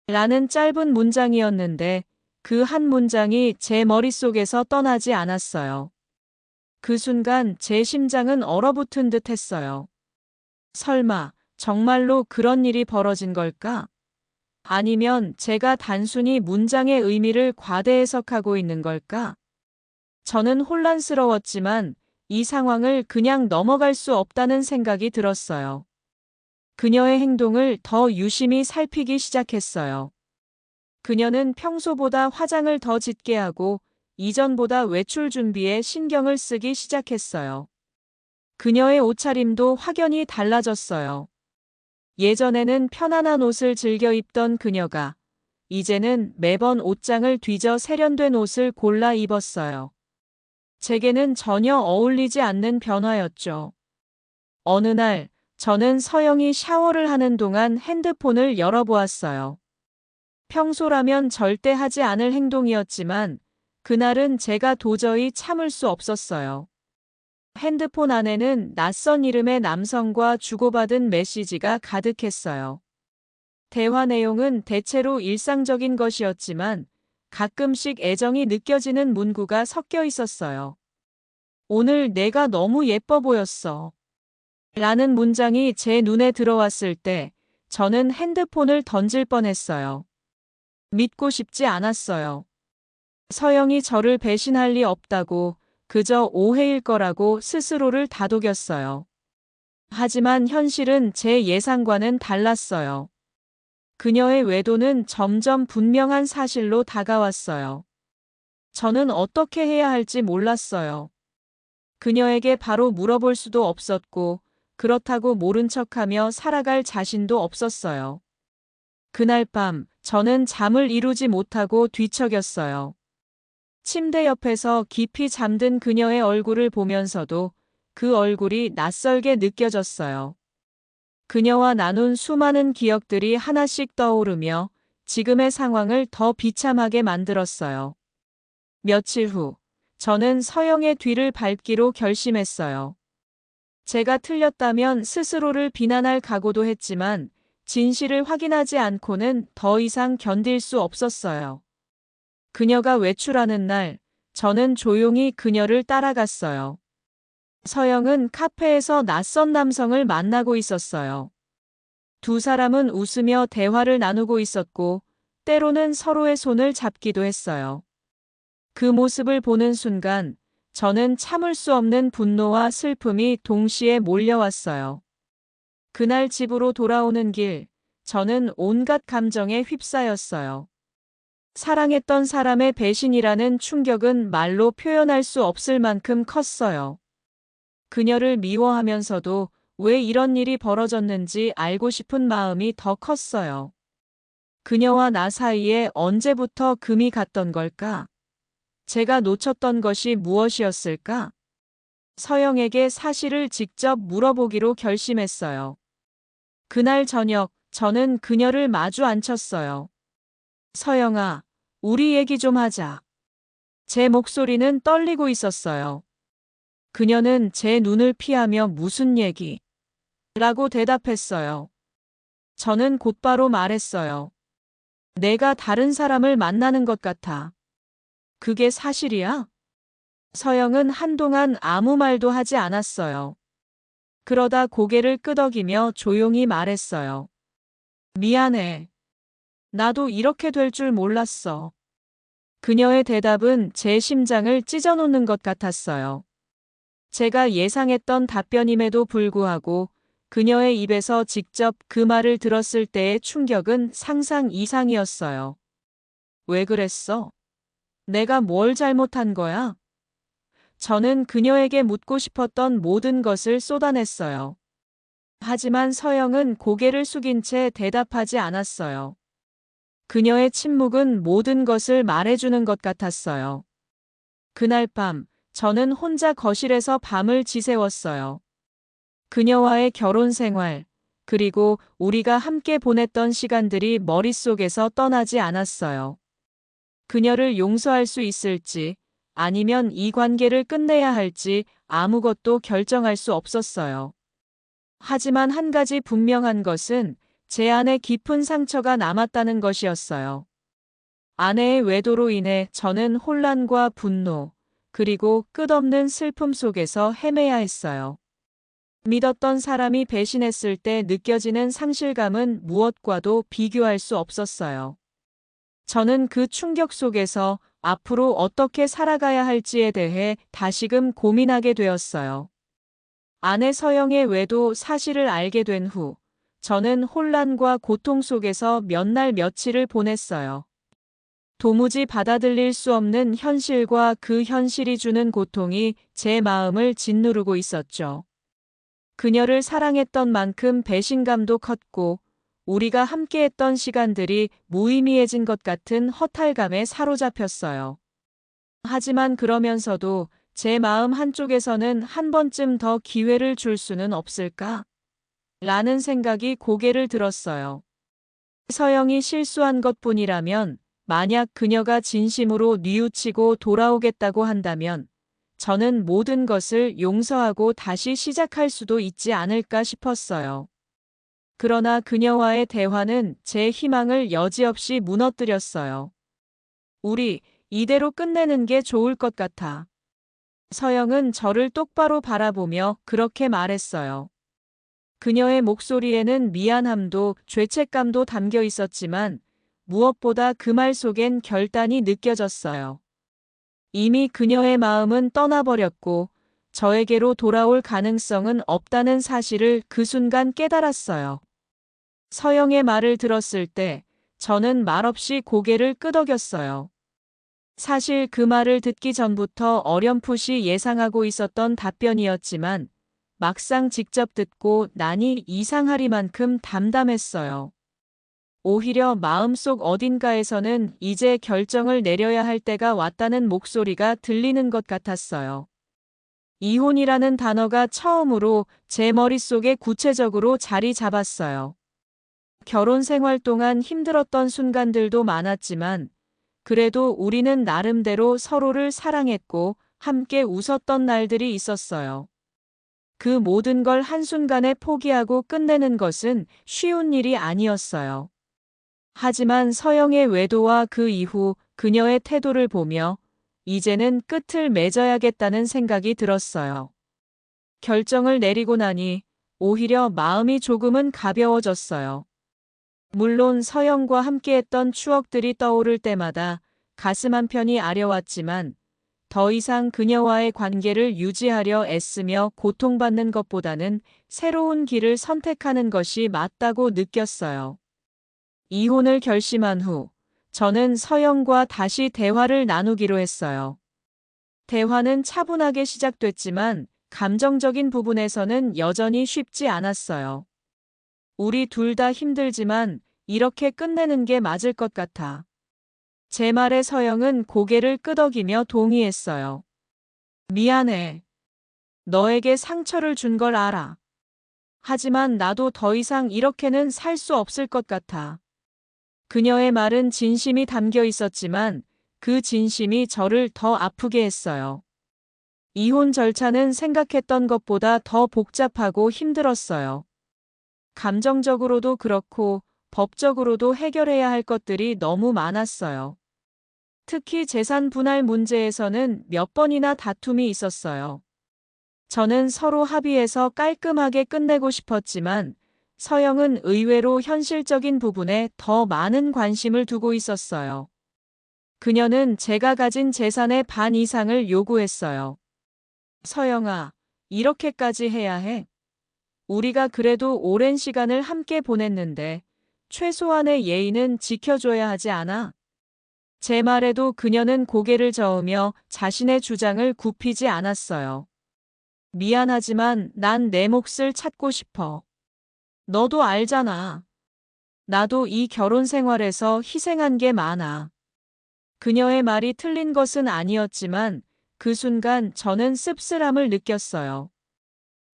라는 짧은 문장이었는데 그 한 문장이 제 머릿속에서 떠나지 않았어요. 그 순간 제 심장은 얼어붙은 듯 했어요. 설마 정말로 그런 일이 벌어진 걸까? 아니면 제가 단순히 문장의 의미를 과대 해석하고 있는 걸까? 저는 혼란스러웠지만 이 상황을 그냥 넘어갈 수 없다는 생각이 들었어요. 그녀의 행동을 더 유심히 살피기 시작했어요. 그녀는 평소보다 화장을 더 짙게 하고 이전보다 외출 준비에 신경을 쓰기 시작했어요. 그녀의 옷차림도 확연히 달라졌어요. 예전에는 편안한 옷을 즐겨 입던 그녀가 이제는 매번 옷장을 뒤져 세련된 옷을 골라 입었어요. 제게는 전혀 어울리지 않는 변화였죠. 어느 날 저는 서영이 샤워를 하는 동안 핸드폰을 열어보았어요. 평소라면 절대 하지 않을 행동이었지만 그날은 제가 도저히 참을 수 없었어요. 핸드폰 안에는 낯선 이름의 남성과 주고받은 메시지가 가득했어요. 대화 내용은 대체로 일상적인 것이었지만 가끔씩 애정이 느껴지는 문구가 섞여 있었어요. 오늘 내가 너무 예뻐 보였어. 라는 문장이 제 눈에 들어왔을 때 저는 핸드폰을 던질 뻔했어요. 믿고 싶지 않았어요. 서영이 저를 배신할 리 없다고 그저 오해일 거라고 스스로를 다독였어요. 하지만 현실은 제 예상과는 달랐어요. 그녀의 외도는 점점 분명한 사실로 다가왔어요. 저는 어떻게 해야 할지 몰랐어요. 그녀에게 바로 물어볼 수도 없었고, 그렇다고 모른 척하며 살아갈 자신도 없었어요. 그날 밤, 저는 잠을 이루지 못하고 뒤척였어요. 침대 옆에서 깊이 잠든 그녀의 얼굴을 보면서도 그 얼굴이 낯설게 느껴졌어요. 그녀와 나눈 수많은 기억들이 하나씩 떠오르며 지금의 상황을 더 비참하게 만들었어요. 며칠 후, 저는 서영의 뒤를 밟기로 결심했어요. 제가 틀렸다면 스스로를 비난할 각오도 했지만 진실을 확인하지 않고는 더 이상 견딜 수 없었어요. 그녀가 외출하는 날, 저는 조용히 그녀를 따라갔어요. 서영은 카페에서 낯선 남성을 만나고 있었어요. 두 사람은 웃으며 대화를 나누고 있었고, 때로는 서로의 손을 잡기도 했어요. 그 모습을 보는 순간, 저는 참을 수 없는 분노와 슬픔이 동시에 몰려왔어요. 그날 집으로 돌아오는 길, 저는 온갖 감정에 휩싸였어요. 사랑했던 사람의 배신이라는 충격은 말로 표현할 수 없을 만큼 컸어요. 그녀를 미워하면서도 왜 이런 일이 벌어졌는지 알고 싶은 마음이 더 컸어요. 그녀와 나 사이에 언제부터 금이 갔던 걸까? 제가 놓쳤던 것이 무엇이었을까? 서영에게 사실을 직접 물어보기로 결심했어요. 그날 저녁, 저는 그녀를 마주 앉혔어요. 서영아, 우리 얘기 좀 하자. 제 목소리는 떨리고 있었어요. 그녀는 제 눈을 피하며 무슨 얘기? 라고 대답했어요. 저는 곧바로 말했어요. 내가 다른 사람을 만나는 것 같아. 그게 사실이야? 서영은 한동안 아무 말도 하지 않았어요. 그러다 고개를 끄덕이며 조용히 말했어요. 미안해. 나도 이렇게 될 줄 몰랐어. 그녀의 대답은 제 심장을 찢어놓는 것 같았어요. 제가 예상했던 답변임에도 불구하고 그녀의 입에서 직접 그 말을 들었을 때의 충격은 상상 이상이었어요. 왜 그랬어? 내가 뭘 잘못한 거야? 저는 그녀에게 묻고 싶었던 모든 것을 쏟아냈어요. 하지만 서영은 고개를 숙인 채 대답하지 않았어요. 그녀의 침묵은 모든 것을 말해주는 것 같았어요. 그날 밤, 저는 혼자 거실에서 밤을 지새웠어요. 그녀와의 결혼 생활, 그리고 우리가 함께 보냈던 시간들이 머릿속에서 떠나지 않았어요. 그녀를 용서할 수 있을지, 아니면 이 관계를 끝내야 할지 아무것도 결정할 수 없었어요. 하지만 한 가지 분명한 것은 제 안에 깊은 상처가 남았다는 것이었어요. 아내의 외도로 인해 저는 혼란과 분노, 그리고 끝없는 슬픔 속에서 헤매야 했어요. 믿었던 사람이 배신했을 때 느껴지는 상실감은 무엇과도 비교할 수 없었어요. 저는 그 충격 속에서 앞으로 어떻게 살아가야 할지에 대해 다시금 고민하게 되었어요. 아내 서영의 외도 사실을 알게 된 후, 저는 혼란과 고통 속에서 몇 날 며칠을 보냈어요. 도무지 받아들일 수 없는 현실과 그 현실이 주는 고통이 제 마음을 짓누르고 있었죠. 그녀를 사랑했던 만큼 배신감도 컸고, 우리가 함께했던 시간들이 무의미해진 것 같은 허탈감에 사로잡혔어요. 하지만 그러면서도 제 마음 한쪽에서는 한 번쯤 더 기회를 줄 수는 없을까? 라는 생각이 고개를 들었어요. 서영이 실수한 것뿐이라면, 만약 그녀가 진심으로 뉘우치고 돌아오겠다고 한다면, 저는 모든 것을 용서하고 다시 시작할 수도 있지 않을까 싶었어요. 그러나 그녀와의 대화는 제 희망을 여지없이 무너뜨렸어요. 우리 이대로 끝내는 게 좋을 것 같아. 서영은 저를 똑바로 바라보며 그렇게 말했어요. 그녀의 목소리에는 미안함도 죄책감도 담겨 있었지만 무엇보다 그 말 속엔 결단이 느껴졌어요. 이미 그녀의 마음은 떠나버렸고 저에게로 돌아올 가능성은 없다는 사실을 그 순간 깨달았어요. 서영의 말을 들었을 때 저는 말없이 고개를 끄덕였어요. 사실 그 말을 듣기 전부터 어렴풋이 예상하고 있었던 답변이었지만 막상 직접 듣고 나니 이상하리만큼 담담했어요. 오히려 마음속 어딘가에서는 이제 결정을 내려야 할 때가 왔다는 목소리가 들리는 것 같았어요. 이혼이라는 단어가 처음으로 제 머릿속에 구체적으로 자리 잡았어요. 결혼 생활 동안 힘들었던 순간들도 많았지만 그래도 우리는 나름대로 서로를 사랑했고 함께 웃었던 날들이 있었어요. 그 모든 걸 한순간에 포기하고 끝내는 것은 쉬운 일이 아니었어요. 하지만 서영의 외도와 그 이후 그녀의 태도를 보며 이제는 끝을 맺어야겠다는 생각이 들었어요. 결정을 내리고 나니 오히려 마음이 조금은 가벼워졌어요. 물론 서영과 함께했던 추억들이 떠오를 때마다 가슴 한편이 아려왔지만 더 이상 그녀와의 관계를 유지하려 애쓰며 고통받는 것보다는 새로운 길을 선택하는 것이 맞다고 느꼈어요. 이혼을 결심한 후 저는 서영과 다시 대화를 나누기로 했어요. 대화는 차분하게 시작됐지만 감정적인 부분에서는 여전히 쉽지 않았어요. 우리 둘 다 힘들지만 이렇게 끝내는 게 맞을 것 같아. 제 말에 서영은 고개를 끄덕이며 동의했어요. 미안해. 너에게 상처를 준 걸 알아. 하지만 나도 더 이상 이렇게는 살 수 없을 것 같아. 그녀의 말은 진심이 담겨 있었지만 그 진심이 저를 더 아프게 했어요. 이혼 절차는 생각했던 것보다 더 복잡하고 힘들었어요. 감정적으로도 그렇고 법적으로도 해결해야 할 것들이 너무 많았어요. 특히 재산 분할 문제에서는 몇 번이나 다툼이 있었어요. 저는 서로 합의해서 깔끔하게 끝내고 싶었지만 서영은 의외로 현실적인 부분에 더 많은 관심을 두고 있었어요. 그녀는 제가 가진 재산의 반 이상을 요구했어요. 서영아, 이렇게까지 해야 해? 우리가 그래도 오랜 시간을 함께 보냈는데 최소한의 예의는 지켜줘야 하지 않아? 제 말에도 그녀는 고개를 저으며 자신의 주장을 굽히지 않았어요. 미안하지만 난 내 몫을 찾고 싶어. 너도 알잖아. 나도 이 결혼 생활에서 희생한 게 많아. 그녀의 말이 틀린 것은 아니었지만 그 순간 저는 씁쓸함을 느꼈어요.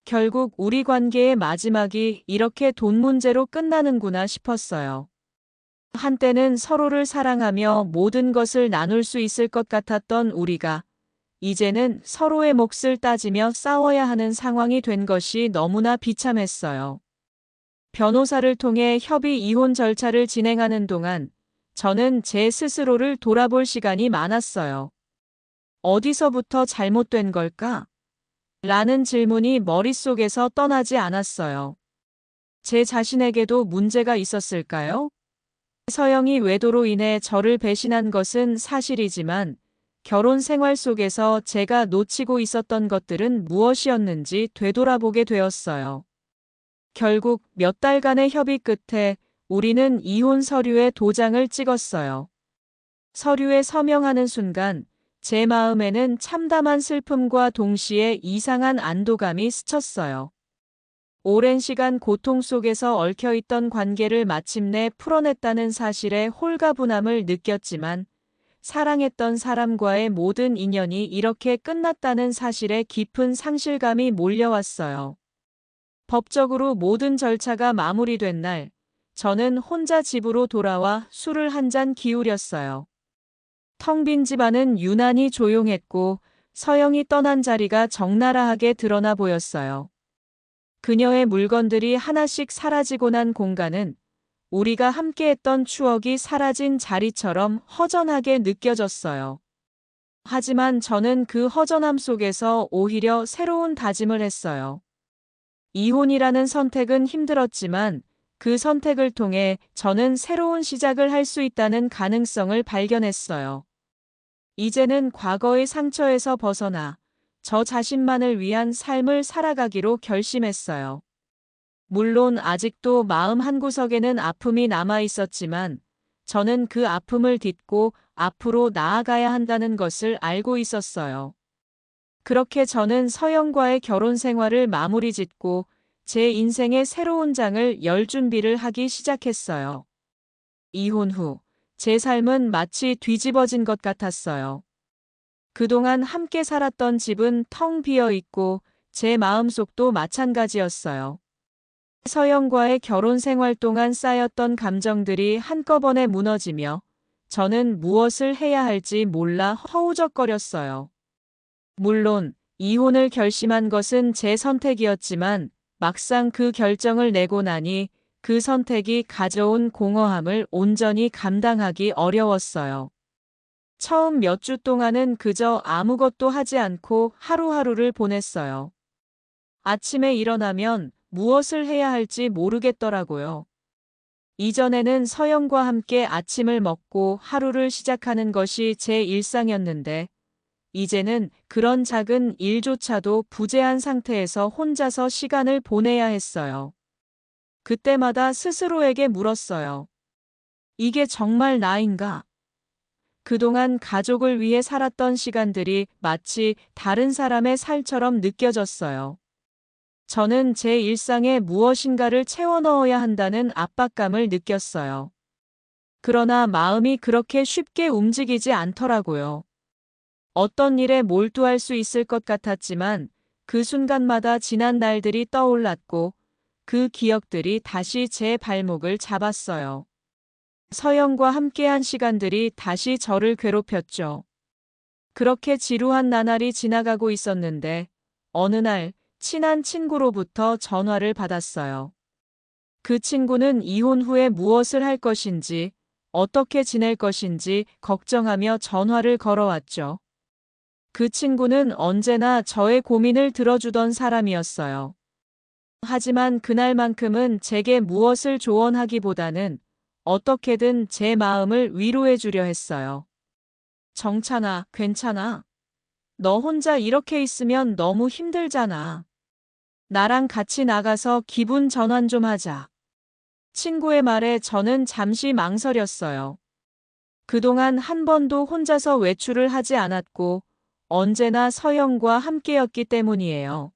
결국 우리 관계의 마지막이 이렇게 돈 문제로 끝나는구나 싶었어요. 한때는 서로를 사랑하며 모든 것을 나눌 수 있을 것 같았던 우리가 이제는 서로의 몫을 따지며 싸워야 하는 상황이 된 것이 너무나 비참했어요. 변호사를 통해 협의 이혼 절차를 진행하는 동안 저는 제 스스로를 돌아볼 시간이 많았어요. 어디서부터 잘못된 걸까? 라는 질문이 머릿속에서 떠나지 않았어요. 제 자신에게도 문제가 있었을까요? 서영이 외도로 인해 저를 배신한 것은 사실이지만 결혼 생활 속에서 제가 놓치고 있었던 것들은 무엇이었는지 되돌아보게 되었어요. 결국 몇 달간의 협의 끝에 우리는 이혼 서류에 도장을 찍었어요. 서류에 서명하는 순간 제 마음에는 참담한 슬픔과 동시에 이상한 안도감이 스쳤어요. 오랜 시간 고통 속에서 얽혀있던 관계를 마침내 풀어냈다는 사실에 홀가분함을 느꼈지만 사랑했던 사람과의 모든 인연이 이렇게 끝났다는 사실에 깊은 상실감이 몰려왔어요. 법적으로 모든 절차가 마무리된 날, 저는 혼자 집으로 돌아와 술을 한 잔 기울였어요. 텅 빈 집안은 유난히 조용했고 서영이 떠난 자리가 적나라하게 드러나 보였어요. 그녀의 물건들이 하나씩 사라지고 난 공간은 우리가 함께했던 추억이 사라진 자리처럼 허전하게 느껴졌어요. 하지만 저는 그 허전함 속에서 오히려 새로운 다짐을 했어요. 이혼이라는 선택은 힘들었지만 그 선택을 통해 저는 새로운 시작을 할 수 있다는 가능성을 발견했어요. 이제는 과거의 상처에서 벗어나 저 자신만을 위한 삶을 살아가기로 결심했어요. 물론 아직도 마음 한구석에는 아픔이 남아 있었지만 저는 그 아픔을 딛고 앞으로 나아가야 한다는 것을 알고 있었어요. 그렇게 저는 서영과의 결혼 생활을 마무리 짓고 제 인생의 새로운 장을 열 준비를 하기 시작했어요. 이혼 후 제 삶은 마치 뒤집어진 것 같았어요. 그동안 함께 살았던 집은 텅 비어 있고 제 마음속도 마찬가지였어요. 서영과의 결혼 생활 동안 쌓였던 감정들이 한꺼번에 무너지며 저는 무엇을 해야 할지 몰라 허우적거렸어요. 물론 이혼을 결심한 것은 제 선택이었지만 막상 그 결정을 내고 나니 그 선택이 가져온 공허함을 온전히 감당하기 어려웠어요. 처음 몇 주 동안은 그저 아무것도 하지 않고 하루하루를 보냈어요. 아침에 일어나면 무엇을 해야 할지 모르겠더라고요. 이전에는 서영과 함께 아침을 먹고 하루를 시작하는 것이 제 일상이었는데, 이제는 그런 작은 일조차도 부재한 상태에서 혼자서 시간을 보내야 했어요. 그때마다 스스로에게 물었어요. 이게 정말 나인가? 그동안 가족을 위해 살았던 시간들이 마치 다른 사람의 살처럼 느껴졌어요. 저는 제 일상에 무엇인가를 채워 넣어야 한다는 압박감을 느꼈어요. 그러나 마음이 그렇게 쉽게 움직이지 않더라고요. 어떤 일에 몰두할 수 있을 것 같았지만 그 순간마다 지난 날들이 떠올랐고 그 기억들이 다시 제 발목을 잡았어요. 서영과 함께한 시간들이 다시 저를 괴롭혔죠. 그렇게 지루한 나날이 지나가고 있었는데 어느 날 친한 친구로부터 전화를 받았어요. 그 친구는 이혼 후에 무엇을 할 것인지, 어떻게 지낼 것인지 걱정하며 전화를 걸어왔죠. 그 친구는 언제나 저의 고민을 들어주던 사람이었어요. 하지만 그날만큼은 제게 무엇을 조언하기보다는 어떻게든 제 마음을 위로해 주려 했어요. 정찬아, 괜찮아. 너 혼자 이렇게 있으면 너무 힘들잖아. 나랑 같이 나가서 기분 전환 좀 하자. 친구의 말에 저는 잠시 망설였어요. 그동안 한 번도 혼자서 외출을 하지 않았고 언제나 서영과 함께였기 때문이에요.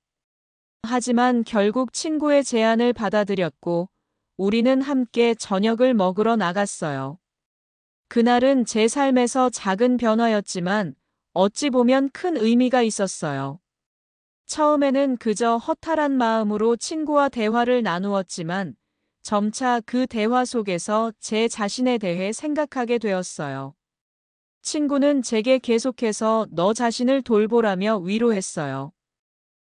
하지만 결국 친구의 제안을 받아들였고 우리는 함께 저녁을 먹으러 나갔어요. 그날은 제 삶에서 작은 변화였지만 어찌 보면 큰 의미가 있었어요. 처음에는 그저 허탈한 마음으로 친구와 대화를 나누었지만 점차 그 대화 속에서 제 자신에 대해 생각하게 되었어요. 친구는 제게 계속해서 너 자신을 돌보라며 위로했어요.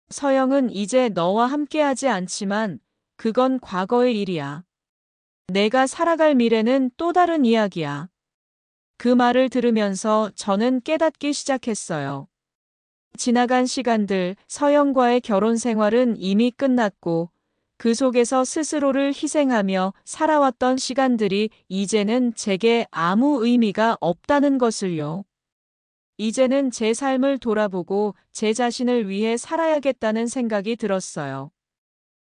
서영은 이제 너와 함께하지 않지만 그건 과거의 일이야. 내가 살아갈 미래는 또 다른 이야기야. 그 말을 들으면서 저는 깨닫기 시작했어요. 지나간 시간들, 서영과의 결혼 생활은 이미 끝났고 그 속에서 스스로를 희생하며 살아왔던 시간들이 이제는 제게 아무 의미가 없다는 것을요. 이제는 제 삶을 돌아보고 제 자신을 위해 살아야겠다는 생각이 들었어요.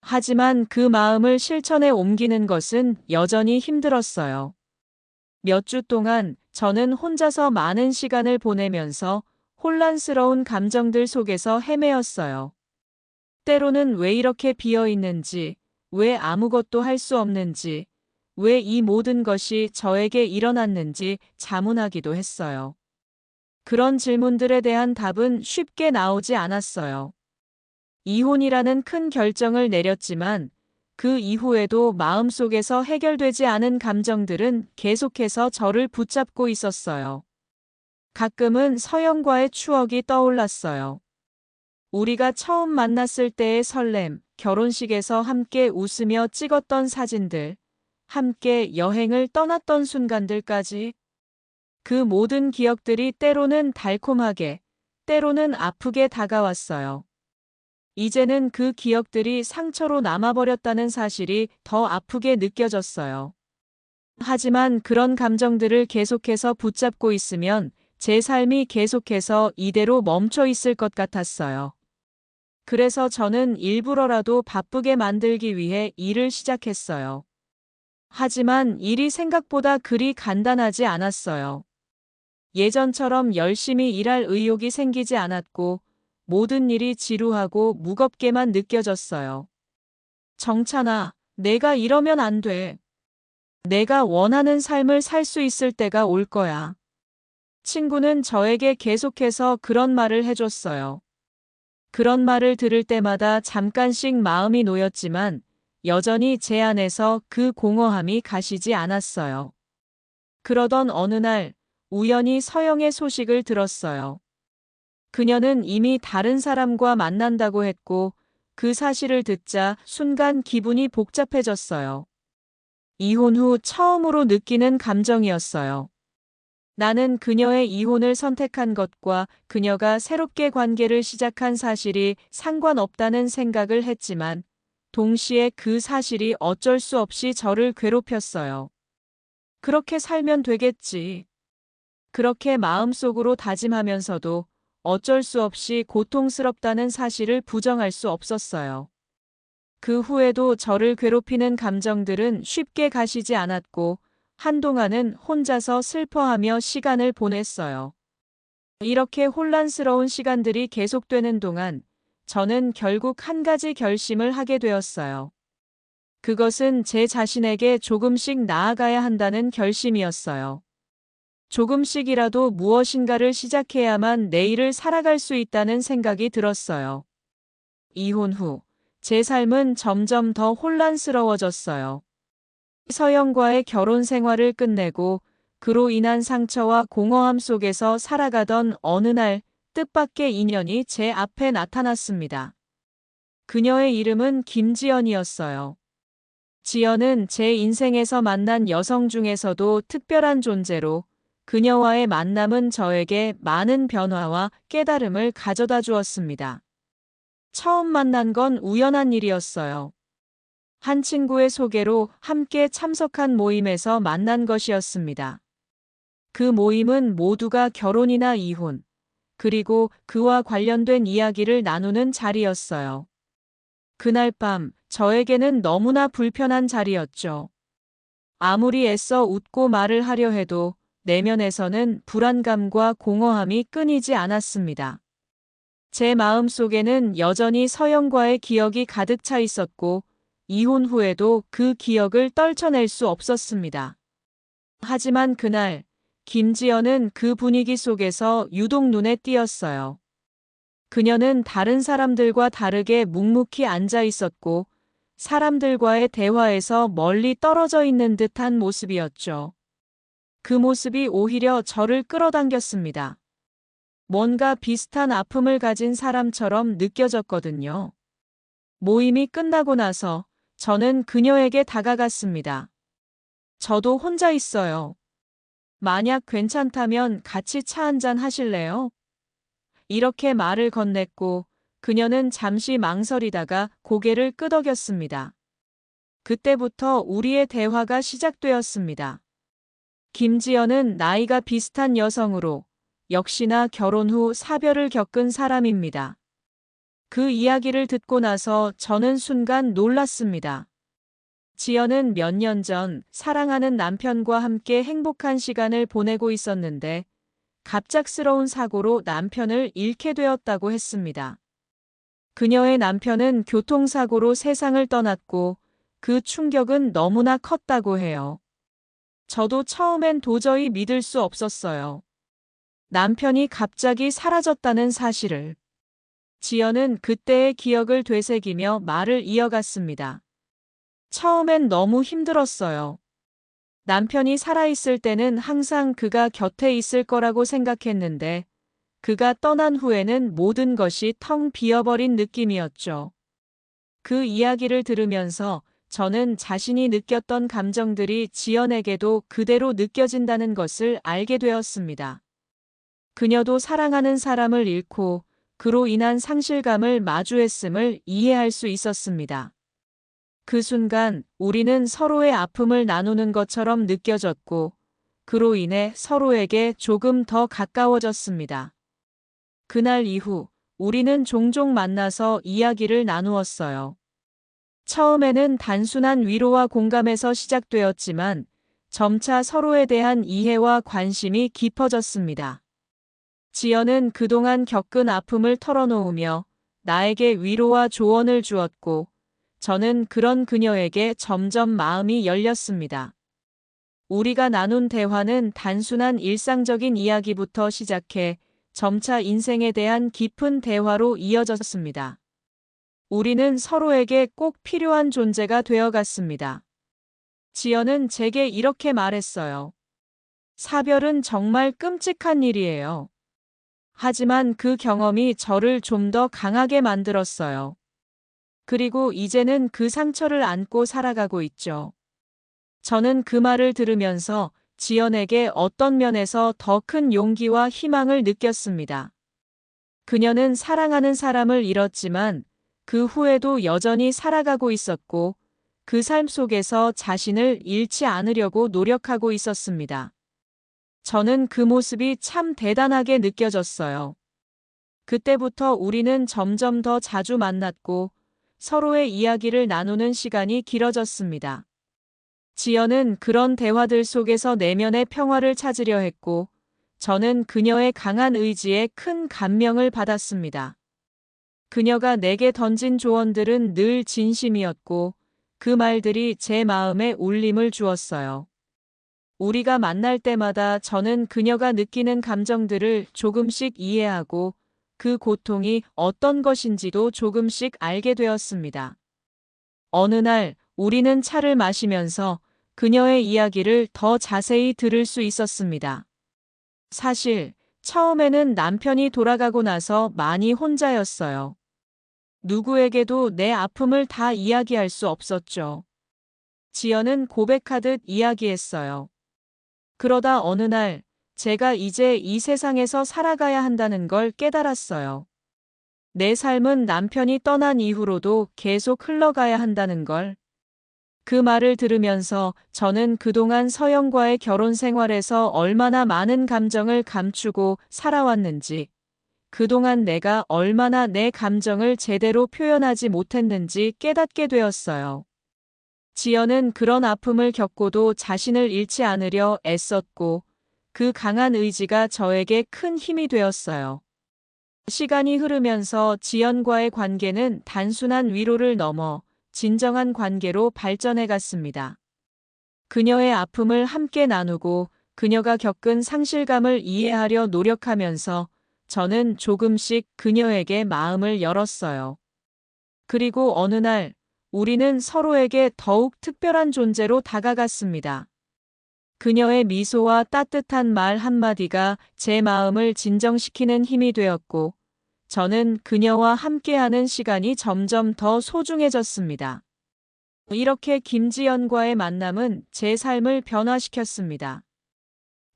하지만 그 마음을 실천에 옮기는 것은 여전히 힘들었어요. 몇 주 동안 저는 혼자서 많은 시간을 보내면서 혼란스러운 감정들 속에서 헤매었어요. 때로는 왜 이렇게 비어 있는지, 왜 아무것도 할 수 없는지, 왜 이 모든 것이 저에게 일어났는지 자문하기도 했어요. 그런 질문들에 대한 답은 쉽게 나오지 않았어요. 이혼이라는 큰 결정을 내렸지만 그 이후에도 마음속에서 해결되지 않은 감정들은 계속해서 저를 붙잡고 있었어요. 가끔은 서영과의 추억이 떠올랐어요. 우리가 처음 만났을 때의 설렘, 결혼식에서 함께 웃으며 찍었던 사진들, 함께 여행을 떠났던 순간들까지 그 모든 기억들이 때로는 달콤하게, 때로는 아프게 다가왔어요. 이제는 그 기억들이 상처로 남아버렸다는 사실이 더 아프게 느껴졌어요. 하지만 그런 감정들을 계속해서 붙잡고 있으면 제 삶이 계속해서 이대로 멈춰 있을 것 같았어요. 그래서 저는 일부러라도 바쁘게 만들기 위해 일을 시작했어요. 하지만 일이 생각보다 그리 간단하지 않았어요. 예전처럼 열심히 일할 의욕이 생기지 않았고 모든 일이 지루하고 무겁게만 느껴졌어요. 정찬아, 내가 이러면 안 돼. 내가 원하는 삶을 살 수 있을 때가 올 거야. 친구는 저에게 계속해서 그런 말을 해줬어요. 그런 말을 들을 때마다 잠깐씩 마음이 놓였지만 여전히 제 안에서 그 공허함이 가시지 않았어요. 그러던 어느 날 우연히 서영의 소식을 들었어요. 그녀는 이미 다른 사람과 만난다고 했고 그 사실을 듣자 순간 기분이 복잡해졌어요. 이혼 후 처음으로 느끼는 감정이었어요. 나는 그녀의 이혼을 선택한 것과 그녀가 새롭게 관계를 시작한 사실이 상관없다는 생각을 했지만 동시에 그 사실이 어쩔 수 없이 저를 괴롭혔어요. 그렇게 살면 되겠지. 그렇게 마음속으로 다짐하면서도 어쩔 수 없이 고통스럽다는 사실을 부정할 수 없었어요. 그 후에도 저를 괴롭히는 감정들은 쉽게 가시지 않았고 한동안은 혼자서 슬퍼하며 시간을 보냈어요. 이렇게 혼란스러운 시간들이 계속되는 동안 저는 결국 한 가지 결심을 하게 되었어요. 그것은 제 자신에게 조금씩 나아가야 한다는 결심이었어요. 조금씩이라도 무엇인가를 시작해야만 내일을 살아갈 수 있다는 생각이 들었어요. 이혼 후 제 삶은 점점 더 혼란스러워졌어요. 서영과의 결혼 생활을 끝내고 그로 인한 상처와 공허함 속에서 살아가던 어느 날 뜻밖의 인연이 제 앞에 나타났습니다. 그녀의 이름은 김지연이었어요. 지연은 제 인생에서 만난 여성 중에서도 특별한 존재로 그녀와의 만남은 저에게 많은 변화와 깨달음을 가져다 주었습니다. 처음 만난 건 우연한 일이었어요. 한 친구의 소개로 함께 참석한 모임에서 만난 것이었습니다. 그 모임은 모두가 결혼이나 이혼, 그리고 그와 관련된 이야기를 나누는 자리였어요. 그날 밤 저에게는 너무나 불편한 자리였죠. 아무리 애써 웃고 말을 하려 해도 내면에서는 불안감과 공허함이 끊이지 않았습니다. 제 마음 속에는 여전히 서영과의 기억이 가득 차 있었고 이혼 후에도 그 기억을 떨쳐낼 수 없었습니다. 하지만 그날 김지연은 그 분위기 속에서 유독 눈에 띄었어요. 그녀는 다른 사람들과 다르게 묵묵히 앉아 있었고 사람들과의 대화에서 멀리 떨어져 있는 듯한 모습이었죠. 그 모습이 오히려 저를 끌어당겼습니다. 뭔가 비슷한 아픔을 가진 사람처럼 느껴졌거든요. 모임이 끝나고 나서 저는 그녀에게 다가갔습니다. 저도 혼자 있어요. 만약 괜찮다면 같이 차 한잔 하실래요? 이렇게 말을 건넸고 그녀는 잠시 망설이다가 고개를 끄덕였습니다. 그때부터 우리의 대화가 시작되었습니다. 김지연은 나이가 비슷한 여성으로 역시나 결혼 후 사별을 겪은 사람입니다. 그 이야기를 듣고 나서 저는 순간 놀랐습니다. 지연은 몇 년 전 사랑하는 남편과 함께 행복한 시간을 보내고 있었는데 갑작스러운 사고로 남편을 잃게 되었다고 했습니다. 그녀의 남편은 교통사고로 세상을 떠났고 그 충격은 너무나 컸다고 해요. 저도 처음엔 도저히 믿을 수 없었어요. 남편이 갑자기 사라졌다는 사실을. 지연은 그때의 기억을 되새기며 말을 이어갔습니다. 처음엔 너무 힘들었어요. 남편이 살아있을 때는 항상 그가 곁에 있을 거라고 생각했는데 그가 떠난 후에는 모든 것이 텅 비어버린 느낌이었죠. 그 이야기를 들으면서 저는 자신이 느꼈던 감정들이 지연에게도 그대로 느껴진다는 것을 알게 되었습니다. 그녀도 사랑하는 사람을 잃고 그로 인한 상실감을 마주했음을 이해할 수 있었습니다. 그 순간 우리는 서로의 아픔을 나누는 것처럼 느껴졌고 그로 인해 서로에게 조금 더 가까워졌습니다. 그날 이후 우리는 종종 만나서 이야기를 나누었어요. 처음에는 단순한 위로와 공감에서 시작되었지만 점차 서로에 대한 이해와 관심이 깊어졌습니다. 지연은 그동안 겪은 아픔을 털어놓으며 나에게 위로와 조언을 주었고, 저는 그런 그녀에게 점점 마음이 열렸습니다. 우리가 나눈 대화는 단순한 일상적인 이야기부터 시작해 점차 인생에 대한 깊은 대화로 이어졌습니다. 우리는 서로에게 꼭 필요한 존재가 되어갔습니다. 지연은 제게 이렇게 말했어요. 사별은 정말 끔찍한 일이에요. 하지만 그 경험이 저를 좀 더 강하게 만들었어요. 그리고 이제는 그 상처를 안고 살아가고 있죠. 저는 그 말을 들으면서 지연에게 어떤 면에서 더 큰 용기와 희망을 느꼈습니다. 그녀는 사랑하는 사람을 잃었지만 그 후에도 여전히 살아가고 있었고, 그 삶 속에서 자신을 잃지 않으려고 노력하고 있었습니다. 저는 그 모습이 참 대단하게 느껴졌어요. 그때부터 우리는 점점 더 자주 만났고 서로의 이야기를 나누는 시간이 길어졌습니다. 지연은 그런 대화들 속에서 내면의 평화를 찾으려 했고, 저는 그녀의 강한 의지에 큰 감명을 받았습니다. 그녀가 내게 던진 조언들은 늘 진심이었고, 그 말들이 제 마음에 울림을 주었어요. 우리가 만날 때마다 저는 그녀가 느끼는 감정들을 조금씩 이해하고 그 고통이 어떤 것인지도 조금씩 알게 되었습니다. 어느 날 우리는 차를 마시면서 그녀의 이야기를 더 자세히 들을 수 있었습니다. 사실 처음에는 남편이 돌아가고 나서 많이 혼자였어요. 누구에게도 내 아픔을 다 이야기할 수 없었죠. 지연은 고백하듯 이야기했어요. 그러다 어느 날 제가 이제 이 세상에서 살아가야 한다는 걸 깨달았어요. 내 삶은 남편이 떠난 이후로도 계속 흘러가야 한다는 걸. 그 말을 들으면서 저는 그동안 서영과의 결혼 생활에서 얼마나 많은 감정을 감추고 살아왔는지, 그동안 내가 얼마나 내 감정을 제대로 표현하지 못했는지 깨닫게 되었어요. 지연은 그런 아픔을 겪고도 자신을 잃지 않으려 애썼고, 그 강한 의지가 저에게 큰 힘이 되었어요. 시간이 흐르면서 지연과의 관계는 단순한 위로를 넘어 진정한 관계로 발전해 갔습니다. 그녀의 아픔을 함께 나누고 그녀가 겪은 상실감을 이해하려 노력하면서 저는 조금씩 그녀에게 마음을 열었어요. 그리고 어느 날 우리는 서로에게 더욱 특별한 존재로 다가갔습니다. 그녀의 미소와 따뜻한 말 한마디가 제 마음을 진정시키는 힘이 되었고, 저는 그녀와 함께하는 시간이 점점 더 소중해졌습니다. 이렇게 김지연과의 만남은 제 삶을 변화시켰습니다.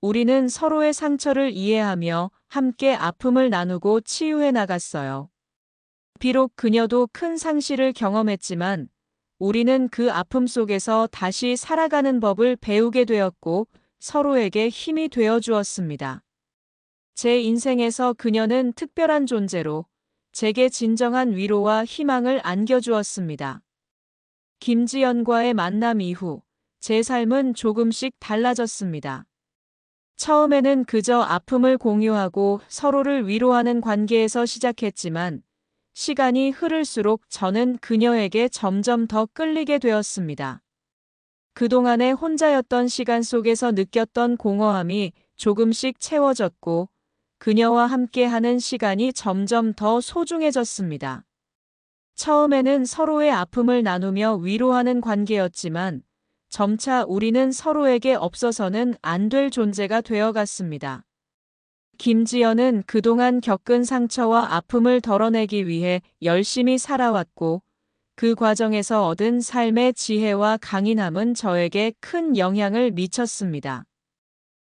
우리는 서로의 상처를 이해하며 함께 아픔을 나누고 치유해 나갔어요. 비록 그녀도 큰 상실을 경험했지만 우리는 그 아픔 속에서 다시 살아가는 법을 배우게 되었고 서로에게 힘이 되어 주었습니다. 제 인생에서 그녀는 특별한 존재로 제게 진정한 위로와 희망을 안겨주었습니다. 김지연과의 만남 이후 제 삶은 조금씩 달라졌습니다. 처음에는 그저 아픔을 공유하고 서로를 위로하는 관계에서 시작했지만 시간이 흐를수록 저는 그녀에게 점점 더 끌리게 되었습니다. 그동안의 혼자였던 시간 속에서 느꼈던 공허함이 조금씩 채워졌고 그녀와 함께하는 시간이 점점 더 소중해졌습니다. 처음에는 서로의 아픔을 나누며 위로하는 관계였지만 점차 우리는 서로에게 없어서는 안 될 존재가 되어갔습니다. 김지연은 그동안 겪은 상처와 아픔을 덜어내기 위해 열심히 살아왔고 그 과정에서 얻은 삶의 지혜와 강인함은 저에게 큰 영향을 미쳤습니다.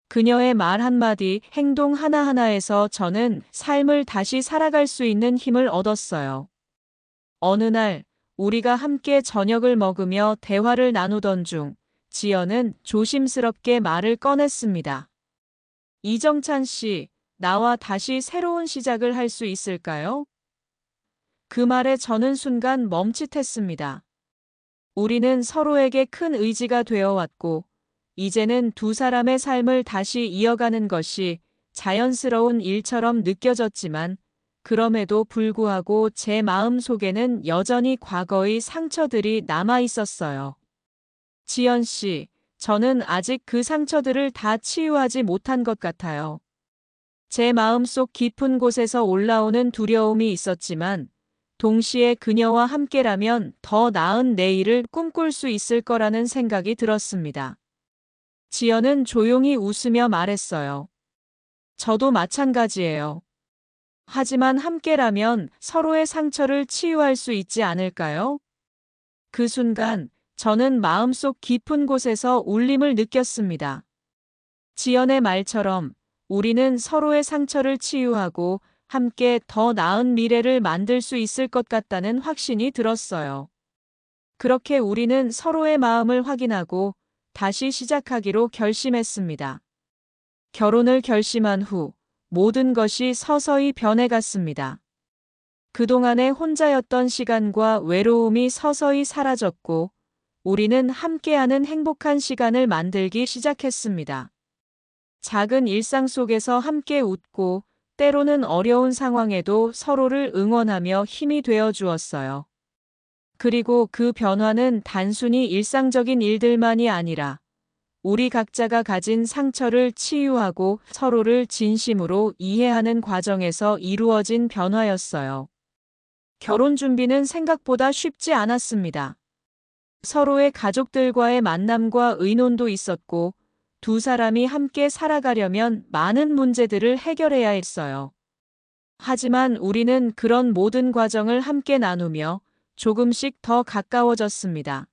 그녀의 말 한마디, 행동 하나하나에서 저는 삶을 다시 살아갈 수 있는 힘을 얻었어요. 어느 날 우리가 함께 저녁을 먹으며 대화를 나누던 중 지연은 조심스럽게 말을 꺼냈습니다. 이정찬 씨, 나와 다시 새로운 시작을 할 수 있을까요? 그 말에 저는 순간 멈칫했습니다. 우리는 서로에게 큰 의지가 되어 왔고 이제는 두 사람의 삶을 다시 이어가는 것이 자연스러운 일처럼 느껴졌지만 그럼에도 불구하고 제 마음 속에는 여전히 과거의 상처들이 남아 있었어요. 지연 씨, 저는 아직 그 상처들을 다 치유하지 못한 것 같아요. 제 마음속 깊은 곳에서 올라오는 두려움이 있었지만 동시에 그녀와 함께라면 더 나은 내일을 꿈꿀 수 있을 거라는 생각이 들었습니다. 지연은 조용히 웃으며 말했어요. 저도 마찬가지예요. 하지만 함께라면 서로의 상처를 치유할 수 있지 않을까요? 그 순간 저는 마음속 깊은 곳에서 울림을 느꼈습니다. 지연의 말처럼 우리는 서로의 상처를 치유하고 함께 더 나은 미래를 만들 수 있을 것 같다는 확신이 들었어요. 그렇게 우리는 서로의 마음을 확인하고 다시 시작하기로 결심했습니다. 결혼을 결심한 후 모든 것이 서서히 변해갔습니다. 그동안의 혼자였던 시간과 외로움이 서서히 사라졌고 우리는 함께하는 행복한 시간을 만들기 시작했습니다. 작은 일상 속에서 함께 웃고 때로는 어려운 상황에도 서로를 응원하며 힘이 되어 주었어요. 그리고 그 변화는 단순히 일상적인 일들만이 아니라 우리 각자가 가진 상처를 치유하고 서로를 진심으로 이해하는 과정에서 이루어진 변화였어요. 결혼 준비는 생각보다 쉽지 않았습니다. 서로의 가족들과의 만남과 의논도 있었고 두 사람이 함께 살아가려면 많은 문제들을 해결해야 했어요. 하지만 우리는 그런 모든 과정을 함께 나누며 조금씩 더 가까워졌습니다.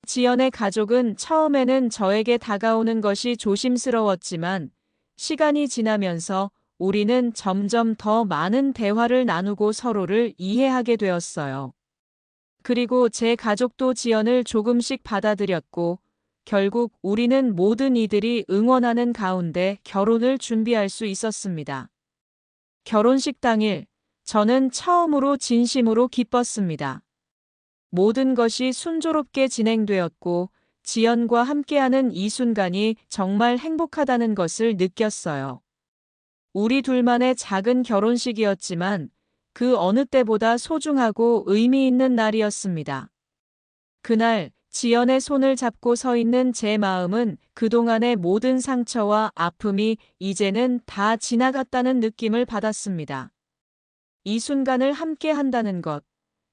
지연의 가족은 처음에는 저에게 다가오는 것이 조심스러웠지만 시간이 지나면서 우리는 점점 더 많은 대화를 나누고 서로를 이해하게 되었어요. 그리고 제 가족도 지연을 조금씩 받아들였고 결국 우리는 모든 이들이 응원하는 가운데 결혼을 준비할 수 있었습니다. 결혼식 당일, 저는 처음으로 진심으로 기뻤습니다. 모든 것이 순조롭게 진행되었고 지연과 함께하는 이 순간이 정말 행복하다는 것을 느꼈어요. 우리 둘만의 작은 결혼식이었지만 그 어느 때보다 소중하고 의미 있는 날이었습니다. 그날 지연의 손을 잡고 서 있는 제 마음은 그동안의 모든 상처와 아픔이 이제는 다 지나갔다는 느낌을 받았습니다. 이 순간을 함께 한다는 것,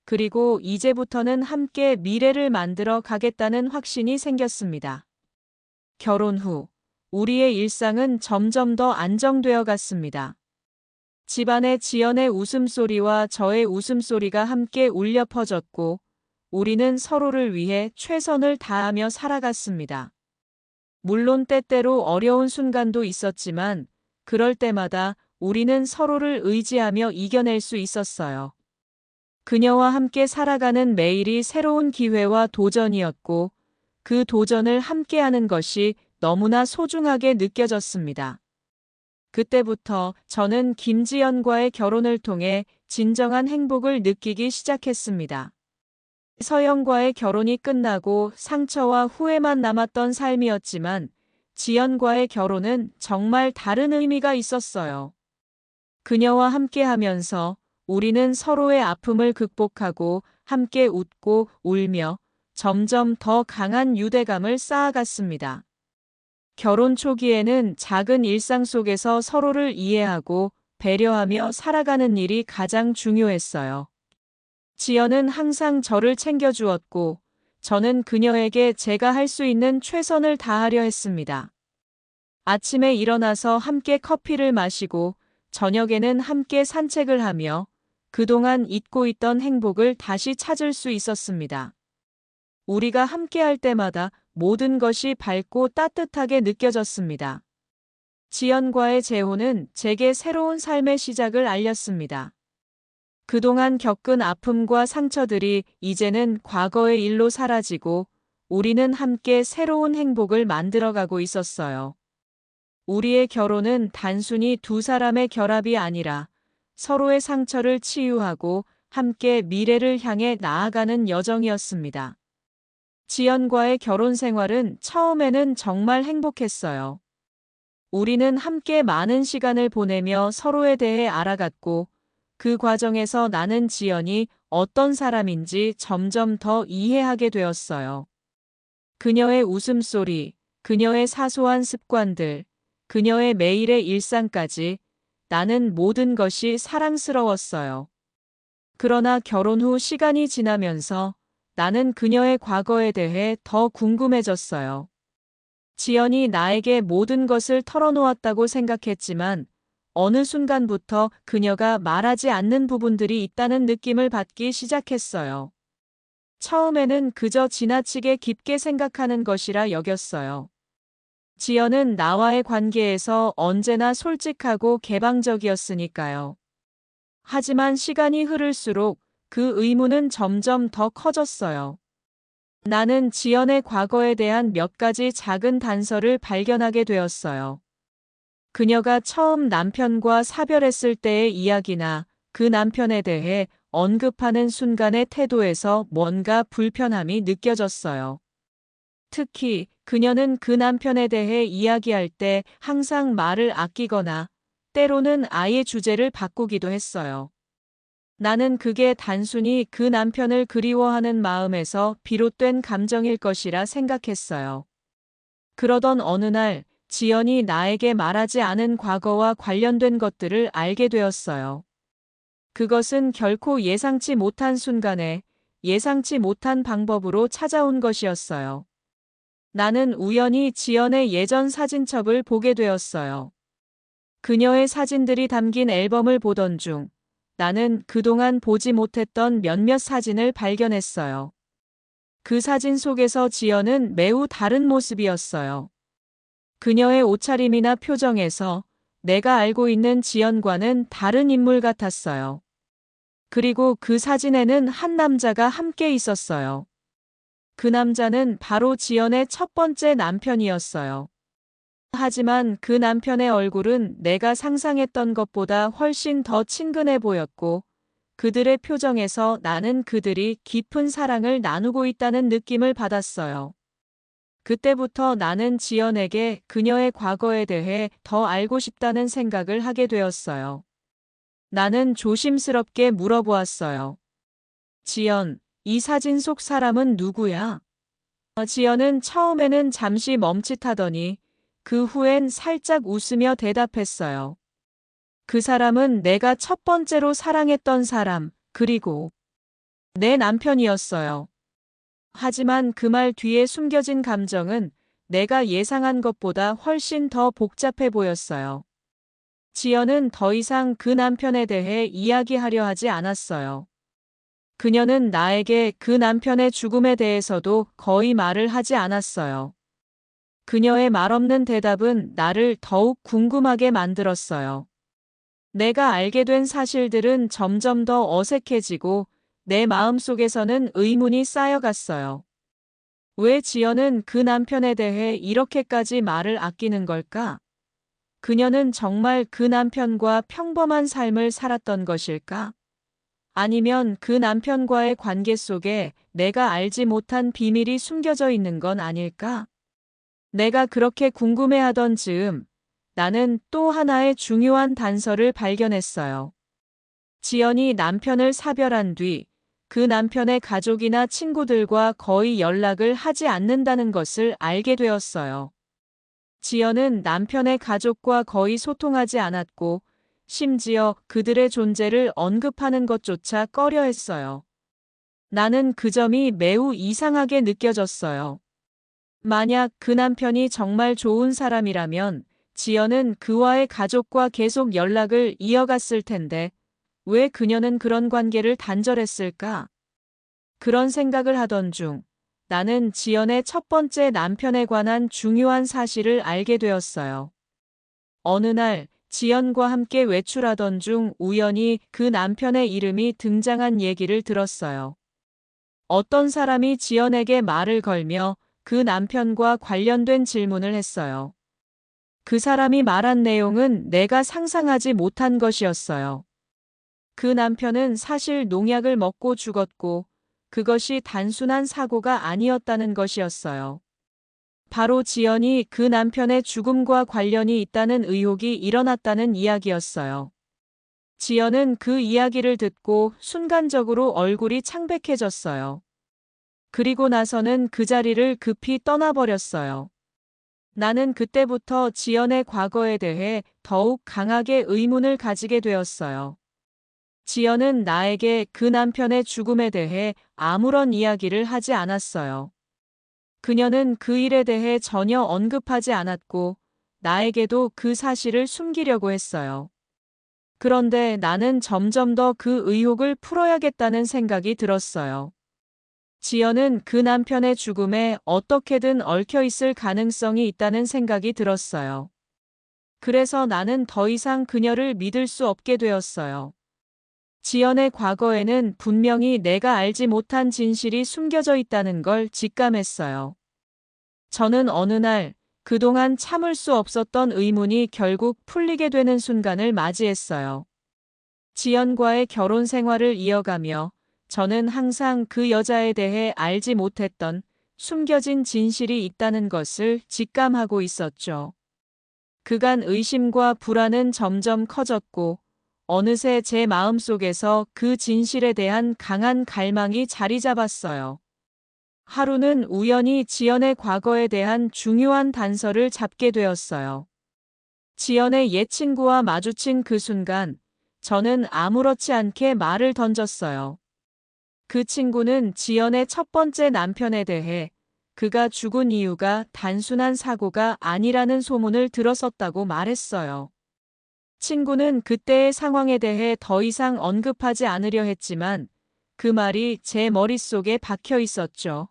그리고 이제부터는 함께 미래를 만들어 가겠다는 확신이 생겼습니다. 결혼 후 우리의 일상은 점점 더 안정되어 갔습니다. 집안의 지연의 웃음소리와 저의 웃음소리가 함께 울려 퍼졌고 우리는 서로를 위해 최선을 다하며 살아갔습니다. 물론 때때로 어려운 순간도 있었지만 그럴 때마다 우리는 서로를 의지하며 이겨낼 수 있었어요. 그녀와 함께 살아가는 매일이 새로운 기회와 도전이었고 그 도전을 함께하는 것이 너무나 소중하게 느껴졌습니다. 그때부터 저는 김지연과의 결혼을 통해 진정한 행복을 느끼기 시작했습니다. 서영과의 결혼이 끝나고 상처와 후회만 남았던 삶이었지만 지연과의 결혼은 정말 다른 의미가 있었어요. 그녀와 함께하면서 우리는 서로의 아픔을 극복하고 함께 웃고 울며 점점 더 강한 유대감을 쌓아갔습니다. 결혼 초기에는 작은 일상 속에서 서로를 이해하고 배려하며 살아가는 일이 가장 중요했어요. 지연은 항상 저를 챙겨주었고 저는 그녀에게 제가 할 수 있는 최선을 다하려 했습니다. 아침에 일어나서 함께 커피를 마시고 저녁에는 함께 산책을 하며 그동안 잊고 있던 행복을 다시 찾을 수 있었습니다. 우리가 함께할 때마다 모든 것이 밝고 따뜻하게 느껴졌습니다. 지연과의 재혼은 제게 새로운 삶의 시작을 알렸습니다. 그동안 겪은 아픔과 상처들이 이제는 과거의 일로 사라지고 우리는 함께 새로운 행복을 만들어가고 있었어요. 우리의 결혼은 단순히 두 사람의 결합이 아니라 서로의 상처를 치유하고 함께 미래를 향해 나아가는 여정이었습니다. 지연과의 결혼 생활은 처음에는 정말 행복했어요. 우리는 함께 많은 시간을 보내며 서로에 대해 알아갔고, 그 과정에서 나는 지연이 어떤 사람인지 점점 더 이해하게 되었어요. 그녀의 웃음소리, 그녀의 사소한 습관들, 그녀의 매일의 일상까지 나는 모든 것이 사랑스러웠어요. 그러나 결혼 후 시간이 지나면서 나는 그녀의 과거에 대해 더 궁금해졌어요. 지연이 나에게 모든 것을 털어놓았다고 생각했지만 어느 순간부터 그녀가 말하지 않는 부분들이 있다는 느낌을 받기 시작했어요. 처음에는 그저 지나치게 깊게 생각하는 것이라 여겼어요. 지연은 나와의 관계에서 언제나 솔직하고 개방적이었으니까요. 하지만 시간이 흐를수록 그 의무는 점점 더 커졌어요. 나는 지연의 과거에 대한 몇 가지 작은 단서를 발견하게 되었어요. 그녀가 처음 남편과 사별했을 때의 이야기나 그 남편에 대해 언급하는 순간의 태도에서 뭔가 불편함이 느껴졌어요. 특히 그녀는 그 남편에 대해 이야기할 때 항상 말을 아끼거나 때로는 아예 주제를 바꾸기도 했어요. 나는 그게 단순히 그 남편을 그리워하는 마음에서 비롯된 감정일 것이라 생각했어요. 그러던 어느 날 지연이 나에게 말하지 않은 과거와 관련된 것들을 알게 되었어요. 그것은 결코 예상치 못한 순간에 예상치 못한 방법으로 찾아온 것이었어요. 나는 우연히 지연의 예전 사진첩을 보게 되었어요. 그녀의 사진들이 담긴 앨범을 보던 중 나는 그동안 보지 못했던 몇몇 사진을 발견했어요. 그 사진 속에서 지연은 매우 다른 모습이었어요. 그녀의 옷차림이나 표정에서 내가 알고 있는 지연과는 다른 인물 같았어요. 그리고 그 사진에는 한 남자가 함께 있었어요. 그 남자는 바로 지연의 첫 번째 남편이었어요. 하지만 그 남편의 얼굴은 내가 상상했던 것보다 훨씬 더 친근해 보였고, 그들의 표정에서 나는 그들이 깊은 사랑을 나누고 있다는 느낌을 받았어요. 그때부터 나는 지연에게 그녀의 과거에 대해 더 알고 싶다는 생각을 하게 되었어요. 나는 조심스럽게 물어보았어요. 지연, 이 사진 속 사람은 누구야? 지연은 처음에는 잠시 멈칫하더니 그 후엔 살짝 웃으며 대답했어요. 그 사람은 내가 첫 번째로 사랑했던 사람, 그리고 내 남편이었어요. 하지만 그 말 뒤에 숨겨진 감정은 내가 예상한 것보다 훨씬 더 복잡해 보였어요. 지연은 더 이상 그 남편에 대해 이야기하려 하지 않았어요. 그녀는 나에게 그 남편의 죽음에 대해서도 거의 말을 하지 않았어요. 그녀의 말없는 대답은 나를 더욱 궁금하게 만들었어요. 내가 알게 된 사실들은 점점 더 어색해지고 내 마음속에서는 의문이 쌓여갔어요. 왜 지연은 그 남편에 대해 이렇게까지 말을 아끼는 걸까? 그녀는 정말 그 남편과 평범한 삶을 살았던 것일까? 아니면 그 남편과의 관계 속에 내가 알지 못한 비밀이 숨겨져 있는 건 아닐까? 내가 그렇게 궁금해하던 즈음, 나는 또 하나의 중요한 단서를 발견했어요. 지연이 남편을 사별한 뒤, 그 남편의 가족이나 친구들과 거의 연락을 하지 않는다는 것을 알게 되었어요. 지연은 남편의 가족과 거의 소통하지 않았고, 심지어 그들의 존재를 언급하는 것조차 꺼려했어요. 나는 그 점이 매우 이상하게 느껴졌어요. 만약 그 남편이 정말 좋은 사람이라면 지연은 그와의 가족과 계속 연락을 이어갔을 텐데 왜 그녀는 그런 관계를 단절했을까? 그런 생각을 하던 중 나는 지연의 첫 번째 남편에 관한 중요한 사실을 알게 되었어요. 어느 날 지연과 함께 외출하던 중 우연히 그 남편의 이름이 등장한 얘기를 들었어요. 어떤 사람이 지연에게 말을 걸며 그 남편과 관련된 질문을 했어요. 그 사람이 말한 내용은 내가 상상하지 못한 것이었어요. 그 남편은 사실 농약을 먹고 죽었고 그것이 단순한 사고가 아니었다는 것이었어요. 바로 지연이 그 남편의 죽음과 관련이 있다는 의혹이 일어났다는 이야기였어요. 지연은 그 이야기를 듣고 순간적으로 얼굴이 창백해졌어요. 그리고 나서는 그 자리를 급히 떠나버렸어요. 나는 그때부터 지연의 과거에 대해 더욱 강하게 의문을 가지게 되었어요. 지연은 나에게 그 남편의 죽음에 대해 아무런 이야기를 하지 않았어요. 그녀는 그 일에 대해 전혀 언급하지 않았고, 나에게도 그 사실을 숨기려고 했어요. 그런데 나는 점점 더 그 의혹을 풀어야겠다는 생각이 들었어요. 지연은 그 남편의 죽음에 어떻게든 얽혀 있을 가능성이 있다는 생각이 들었어요. 그래서 나는 더 이상 그녀를 믿을 수 없게 되었어요. 지연의 과거에는 분명히 내가 알지 못한 진실이 숨겨져 있다는 걸 직감했어요. 저는 어느 날 그동안 참을 수 없었던 의문이 결국 풀리게 되는 순간을 맞이했어요. 지연과의 결혼 생활을 이어가며 저는 항상 그 여자에 대해 알지 못했던 숨겨진 진실이 있다는 것을 직감하고 있었죠. 그간 의심과 불안은 점점 커졌고 어느새 제 마음속에서 그 진실에 대한 강한 갈망이 자리 잡았어요. 하루는 우연히 지연의 과거에 대한 중요한 단서를 잡게 되었어요. 지연의 옛 친구와 마주친 그 순간 저는 아무렇지 않게 말을 던졌어요. 그 친구는 지연의 첫 번째 남편에 대해 그가 죽은 이유가 단순한 사고가 아니라는 소문을 들었었다고 말했어요. 친구는 그때의 상황에 대해 더 이상 언급하지 않으려 했지만 그 말이 제 머릿속에 박혀 있었죠.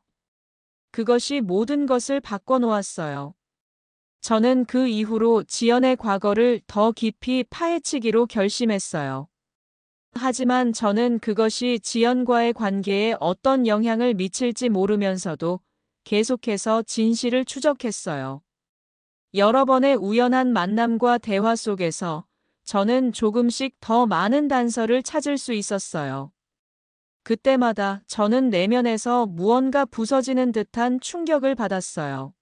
그것이 모든 것을 바꿔놓았어요. 저는 그 이후로 지연의 과거를 더 깊이 파헤치기로 결심했어요. 하지만 저는 그것이 지연과의 관계에 어떤 영향을 미칠지 모르면서도 계속해서 진실을 추적했어요. 여러 번의 우연한 만남과 대화 속에서 저는 조금씩 더 많은 단서를 찾을 수 있었어요. 그때마다 저는 내면에서 무언가 부서지는 듯한 충격을 받았어요.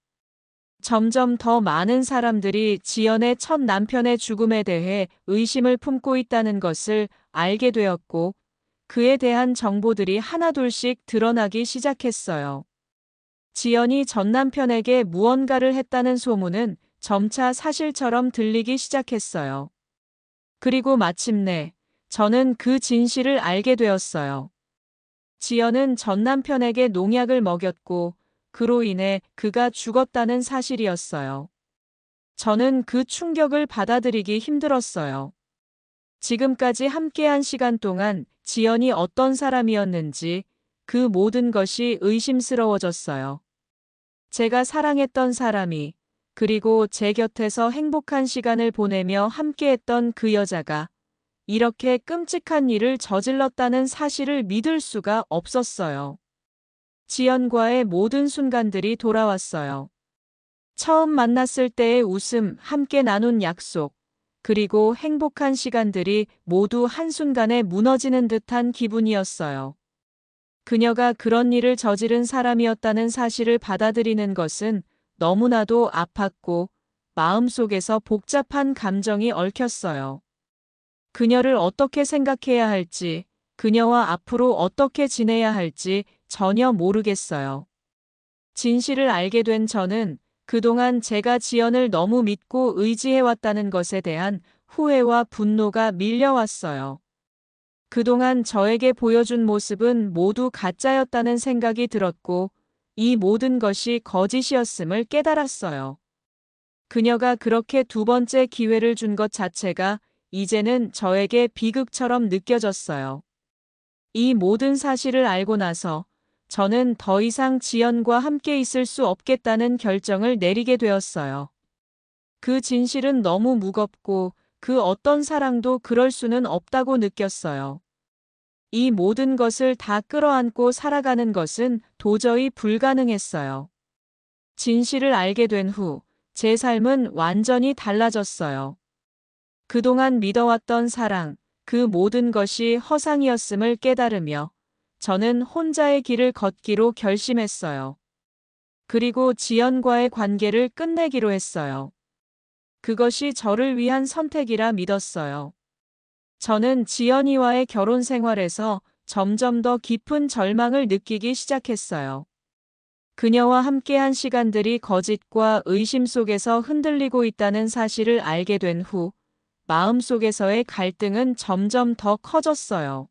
점점 더 많은 사람들이 지연의 첫 남편의 죽음에 대해 의심을 품고 있다는 것을 알게 되었고, 그에 대한 정보들이 하나둘씩 드러나기 시작했어요. 지연이 전 남편에게 무언가를 했다는 소문은 점차 사실처럼 들리기 시작했어요. 그리고 마침내 저는 그 진실을 알게 되었어요. 지연은 전 남편에게 농약을 먹였고, 그로 인해 그가 죽었다는 사실이었어요. 저는 그 충격을 받아들이기 힘들었어요. 지금까지 함께한 시간 동안 지연이 어떤 사람이었는지 그 모든 것이 의심스러워졌어요. 제가 사랑했던 사람이, 그리고 제 곁에서 행복한 시간을 보내며 함께했던 그 여자가 이렇게 끔찍한 일을 저질렀다는 사실을 믿을 수가 없었어요. 지연과의 모든 순간들이 돌아왔어요. 처음 만났을 때의 웃음, 함께 나눈 약속, 그리고 행복한 시간들이 모두 한순간에 무너지는 듯한 기분이었어요. 그녀가 그런 일을 저지른 사람이었다는 사실을 받아들이는 것은 너무나도 아팠고 마음속에서 복잡한 감정이 얽혔어요. 그녀를 어떻게 생각해야 할지, 그녀와 앞으로 어떻게 지내야 할지 전혀 모르겠어요. 진실을 알게 된 저는 그동안 제가 지연을 너무 믿고 의지해왔다는 것에 대한 후회와 분노가 밀려왔어요. 그동안 저에게 보여준 모습은 모두 가짜였다는 생각이 들었고, 이 모든 것이 거짓이었음을 깨달았어요. 그녀가 그렇게 두 번째 기회를 준 것 자체가 이제는 저에게 비극처럼 느껴졌어요. 이 모든 사실을 알고 나서 저는 더 이상 지연과 함께 있을 수 없겠다는 결정을 내리게 되었어요. 그 진실은 너무 무겁고 그 어떤 사랑도 그럴 수는 없다고 느꼈어요. 이 모든 것을 다 끌어안고 살아가는 것은 도저히 불가능했어요. 진실을 알게 된 후 제 삶은 완전히 달라졌어요. 그동안 믿어왔던 사랑, 그 모든 것이 허상이었음을 깨달으며 저는 혼자의 길을 걷기로 결심했어요. 그리고 지연과의 관계를 끝내기로 했어요. 그것이 저를 위한 선택이라 믿었어요. 저는 지연이와의 결혼 생활에서 점점 더 깊은 절망을 느끼기 시작했어요. 그녀와 함께한 시간들이 거짓과 의심 속에서 흔들리고 있다는 사실을 알게 된 후, 마음속에서의 갈등은 점점 더 커졌어요.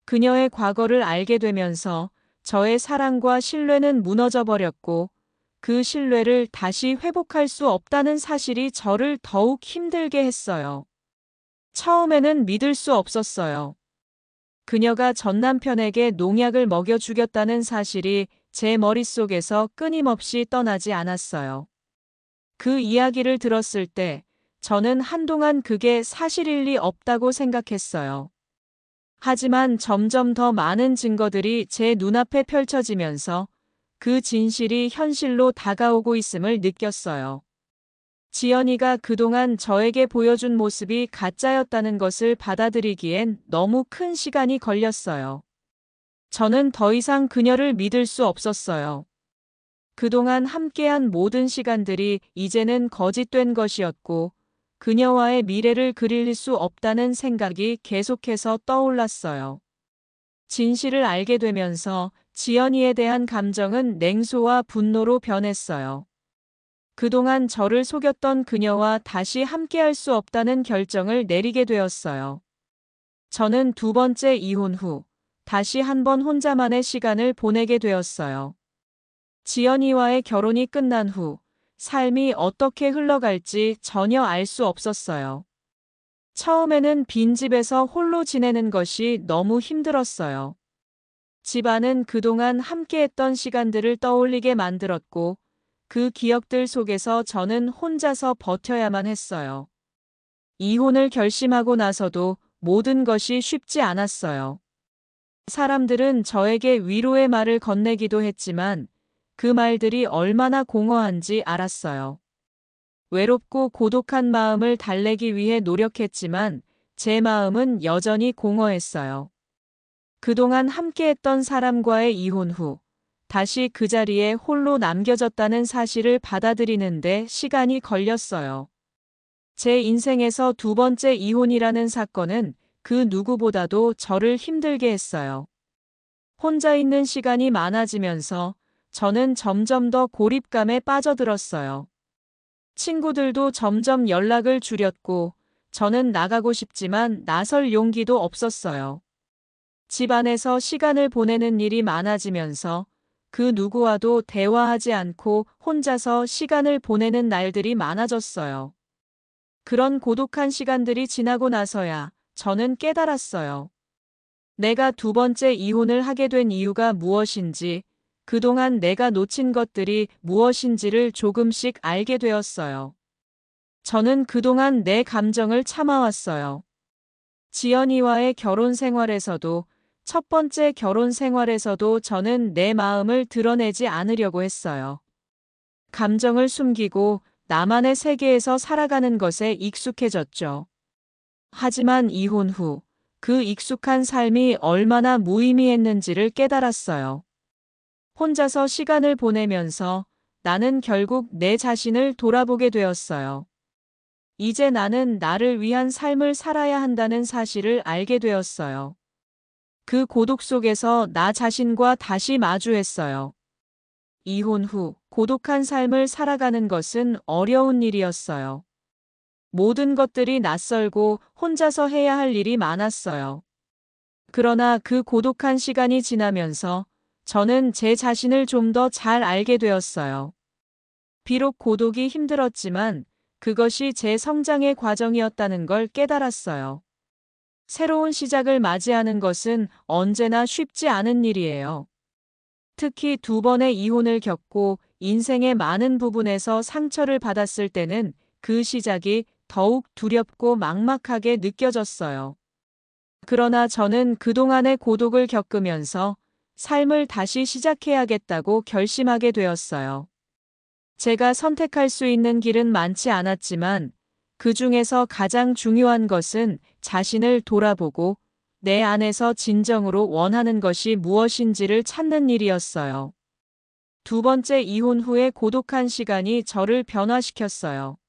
그녀의 과거를 알게 되면서 저의 사랑과 신뢰는 무너져 버렸고, 그 신뢰를 다시 회복할 수 없다는 사실이 저를 더욱 힘들게 했어요. 처음에는 믿을 수 없었어요. 그녀가 전 남편에게 농약을 먹여 죽였다는 사실이 제 머릿속에서 끊임없이 떠나지 않았어요. 그 이야기를 들었을 때 저는 한동안 그게 사실일 리 없다고 생각했어요. 하지만 점점 더 많은 증거들이 제 눈앞에 펼쳐지면서 그 진실이 현실로 다가오고 있음을 느꼈어요. 지연이가 그동안 저에게 보여준 모습이 가짜였다는 것을 받아들이기엔 너무 큰 시간이 걸렸어요. 저는 더 이상 그녀를 믿을 수 없었어요. 그동안 함께한 모든 시간들이 이제는 거짓된 것이었고, 그녀와의 미래를 그릴 수 없다는 생각이 계속해서 떠올랐어요. 진실을 알게 되면서 지연이에 대한 감정은 냉소와 분노로 변했어요. 그동안 저를 속였던 그녀와 다시 함께할 수 없다는 결정을 내리게 되었어요. 저는 두 번째 이혼 후 다시 한 번 혼자만의 시간을 보내게 되었어요. 지연이와의 결혼이 끝난 후 삶이 어떻게 흘러갈지 전혀 알 수 없었어요. 처음에는 빈집에서 홀로 지내는 것이 너무 힘들었어요. 집안은 그동안 함께했던 시간들을 떠올리게 만들었고, 그 기억들 속에서 저는 혼자서 버텨야만 했어요. 이혼을 결심하고 나서도 모든 것이 쉽지 않았어요. 사람들은 저에게 위로의 말을 건네기도 했지만 그 말들이 얼마나 공허한지 알았어요. 외롭고 고독한 마음을 달래기 위해 노력했지만 제 마음은 여전히 공허했어요. 그동안 함께했던 사람과의 이혼 후 다시 그 자리에 홀로 남겨졌다는 사실을 받아들이는데 시간이 걸렸어요. 제 인생에서 두 번째 이혼이라는 사건은 그 누구보다도 저를 힘들게 했어요. 혼자 있는 시간이 많아지면서 저는 점점 더 고립감에 빠져들었어요. 친구들도 점점 연락을 줄였고, 저는 나가고 싶지만 나설 용기도 없었어요. 집 안에서 시간을 보내는 일이 많아지면서 그 누구와도 대화하지 않고 혼자서 시간을 보내는 날들이 많아졌어요. 그런 고독한 시간들이 지나고 나서야 저는 깨달았어요. 내가 두 번째 이혼을 하게 된 이유가 무엇인지, 그동안 내가 놓친 것들이 무엇인지를 조금씩 알게 되었어요. 저는 그동안 내 감정을 참아왔어요. 지연이와의 결혼 생활에서도, 첫 번째 결혼 생활에서도 저는 내 마음을 드러내지 않으려고 했어요. 감정을 숨기고 나만의 세계에서 살아가는 것에 익숙해졌죠. 하지만 이혼 후 그 익숙한 삶이 얼마나 무의미했는지를 깨달았어요. 혼자서 시간을 보내면서 나는 결국 내 자신을 돌아보게 되었어요. 이제 나는 나를 위한 삶을 살아야 한다는 사실을 알게 되었어요. 그 고독 속에서 나 자신과 다시 마주했어요. 이혼 후 고독한 삶을 살아가는 것은 어려운 일이었어요. 모든 것들이 낯설고 혼자서 해야 할 일이 많았어요. 그러나 그 고독한 시간이 지나면서 저는 제 자신을 좀 더 잘 알게 되었어요. 비록 고독이 힘들었지만 그것이 제 성장의 과정이었다는 걸 깨달았어요. 새로운 시작을 맞이하는 것은 언제나 쉽지 않은 일이에요. 특히 두 번의 이혼을 겪고 인생의 많은 부분에서 상처를 받았을 때는 그 시작이 더욱 두렵고 막막하게 느껴졌어요. 그러나 저는 그동안의 고독을 겪으면서 삶을 다시 시작해야겠다고 결심하게 되었어요. 제가 선택할 수 있는 길은 많지 않았지만 그 중에서 가장 중요한 것은 자신을 돌아보고 내 안에서 진정으로 원하는 것이 무엇인지를 찾는 일이었어요. 두 번째 이혼 후에 고독한 시간이 저를 변화시켰어요.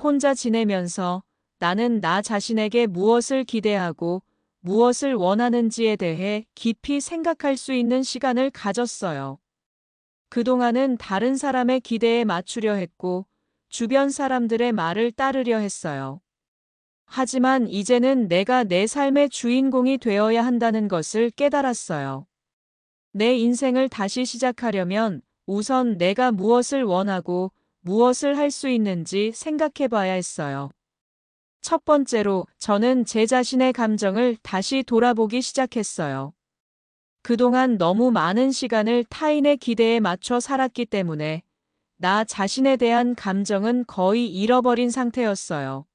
혼자 지내면서 나는 나 자신에게 무엇을 기대하고 무엇을 원하는지에 대해 깊이 생각할 수 있는 시간을 가졌어요. 그동안은 다른 사람의 기대에 맞추려 했고 주변 사람들의 말을 따르려 했어요. 하지만 이제는 내가 내 삶의 주인공이 되어야 한다는 것을 깨달았어요. 내 인생을 다시 시작하려면 우선 내가 무엇을 원하고 무엇을 할 수 있는지 생각해 봐야 했어요. 첫 번째로 저는 제 자신의 감정을 다시 돌아보기 시작했어요. 그동안 너무 많은 시간을 타인의 기대에 맞춰 살았기 때문에 나 자신에 대한 감정은 거의 잃어버린 상태였어요.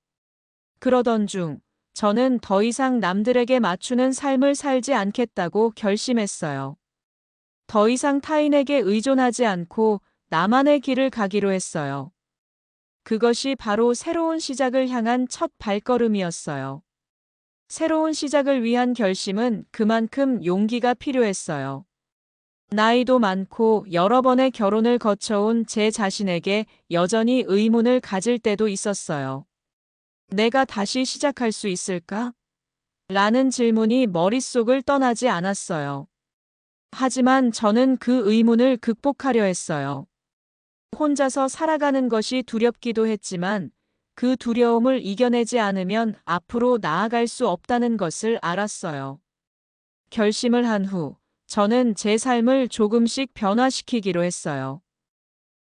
그러던 중 저는 더 이상 남들에게 맞추는 삶을 살지 않겠다고 결심했어요. 더 이상 타인에게 의존하지 않고 나만의 길을 가기로 했어요. 그것이 바로 새로운 시작을 향한 첫 발걸음이었어요. 새로운 시작을 위한 결심은 그만큼 용기가 필요했어요. 나이도 많고 여러 번의 결혼을 거쳐온 제 자신에게 여전히 의문을 가질 때도 있었어요. 내가 다시 시작할 수 있을까? 라는 질문이 머릿속을 떠나지 않았어요. 하지만 저는 그 의문을 극복하려 했어요. 혼자서 살아가는 것이 두렵기도 했지만 그 두려움을 이겨내지 않으면 앞으로 나아갈 수 없다는 것을 알았어요. 결심을 한 후 저는 제 삶을 조금씩 변화시키기로 했어요.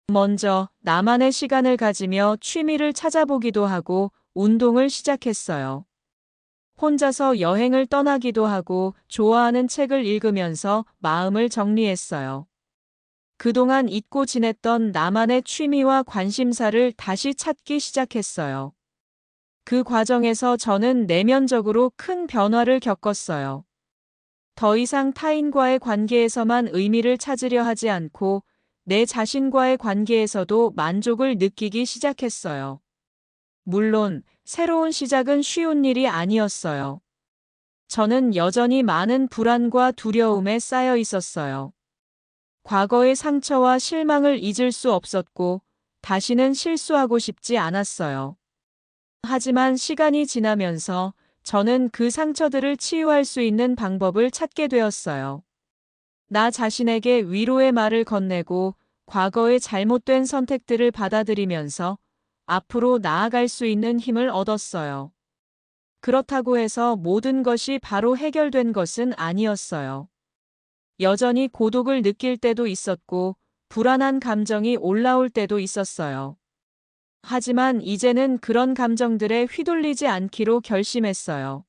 먼저 나만의 시간을 가지며 취미를 찾아보기도 하고 운동을 시작했어요. 혼자서 여행을 떠나기도 하고 좋아하는 책을 읽으면서 마음을 정리했어요. 그동안 잊고 지냈던 나만의 취미와 관심사를 다시 찾기 시작했어요. 그 과정에서 저는 내면적으로 큰 변화를 겪었어요. 더 이상 타인과의 관계에서만 의미를 찾으려 하지 않고 내 자신과의 관계에서도 만족을 느끼기 시작했어요. 물론 새로운 시작은 쉬운 일이 아니었어요. 저는 여전히 많은 불안과 두려움에 쌓여 있었어요. 과거의 상처와 실망을 잊을 수 없었고 다시는 실수하고 싶지 않았어요. 하지만 시간이 지나면서 저는 그 상처들을 치유할 수 있는 방법을 찾게 되었어요. 나 자신에게 위로의 말을 건네고 과거의 잘못된 선택들을 받아들이면서 앞으로 나아갈 수 있는 힘을 얻었어요. 그렇다고 해서 모든 것이 바로 해결된 것은 아니었어요. 여전히 고독을 느낄 때도 있었고 불안한 감정이 올라올 때도 있었어요. 하지만 이제는 그런 감정들에 휘둘리지 않기로 결심했어요.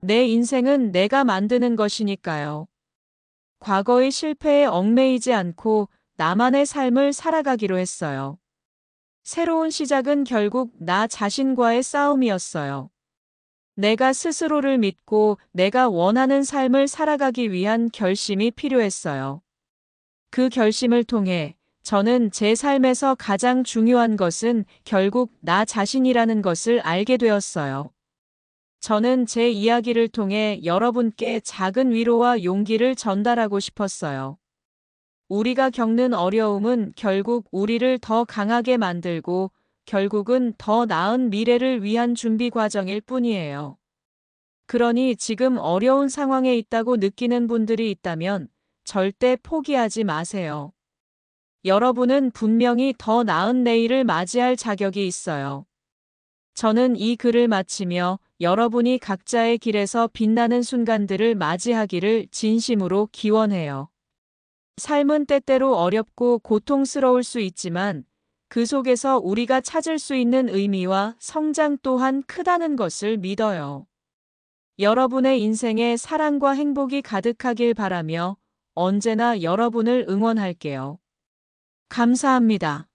내 인생은 내가 만드는 것이니까요. 과거의 실패에 얽매이지 않고 나만의 삶을 살아가기로 했어요. 새로운 시작은 결국 나 자신과의 싸움이었어요. 내가 스스로를 믿고 내가 원하는 삶을 살아가기 위한 결심이 필요했어요. 그 결심을 통해 저는 제 삶에서 가장 중요한 것은 결국 나 자신이라는 것을 알게 되었어요. 저는 제 이야기를 통해 여러분께 작은 위로와 용기를 전달하고 싶었어요. 우리가 겪는 어려움은 결국 우리를 더 강하게 만들고 결국은 더 나은 미래를 위한 준비 과정일 뿐이에요. 그러니 지금 어려운 상황에 있다고 느끼는 분들이 있다면 절대 포기하지 마세요. 여러분은 분명히 더 나은 내일을 맞이할 자격이 있어요. 저는 이 글을 마치며 여러분이 각자의 길에서 빛나는 순간들을 맞이하기를 진심으로 기원해요. 삶은 때때로 어렵고 고통스러울 수 있지만 그 속에서 우리가 찾을 수 있는 의미와 성장 또한 크다는 것을 믿어요. 여러분의 인생에 사랑과 행복이 가득하길 바라며 언제나 여러분을 응원할게요. 감사합니다.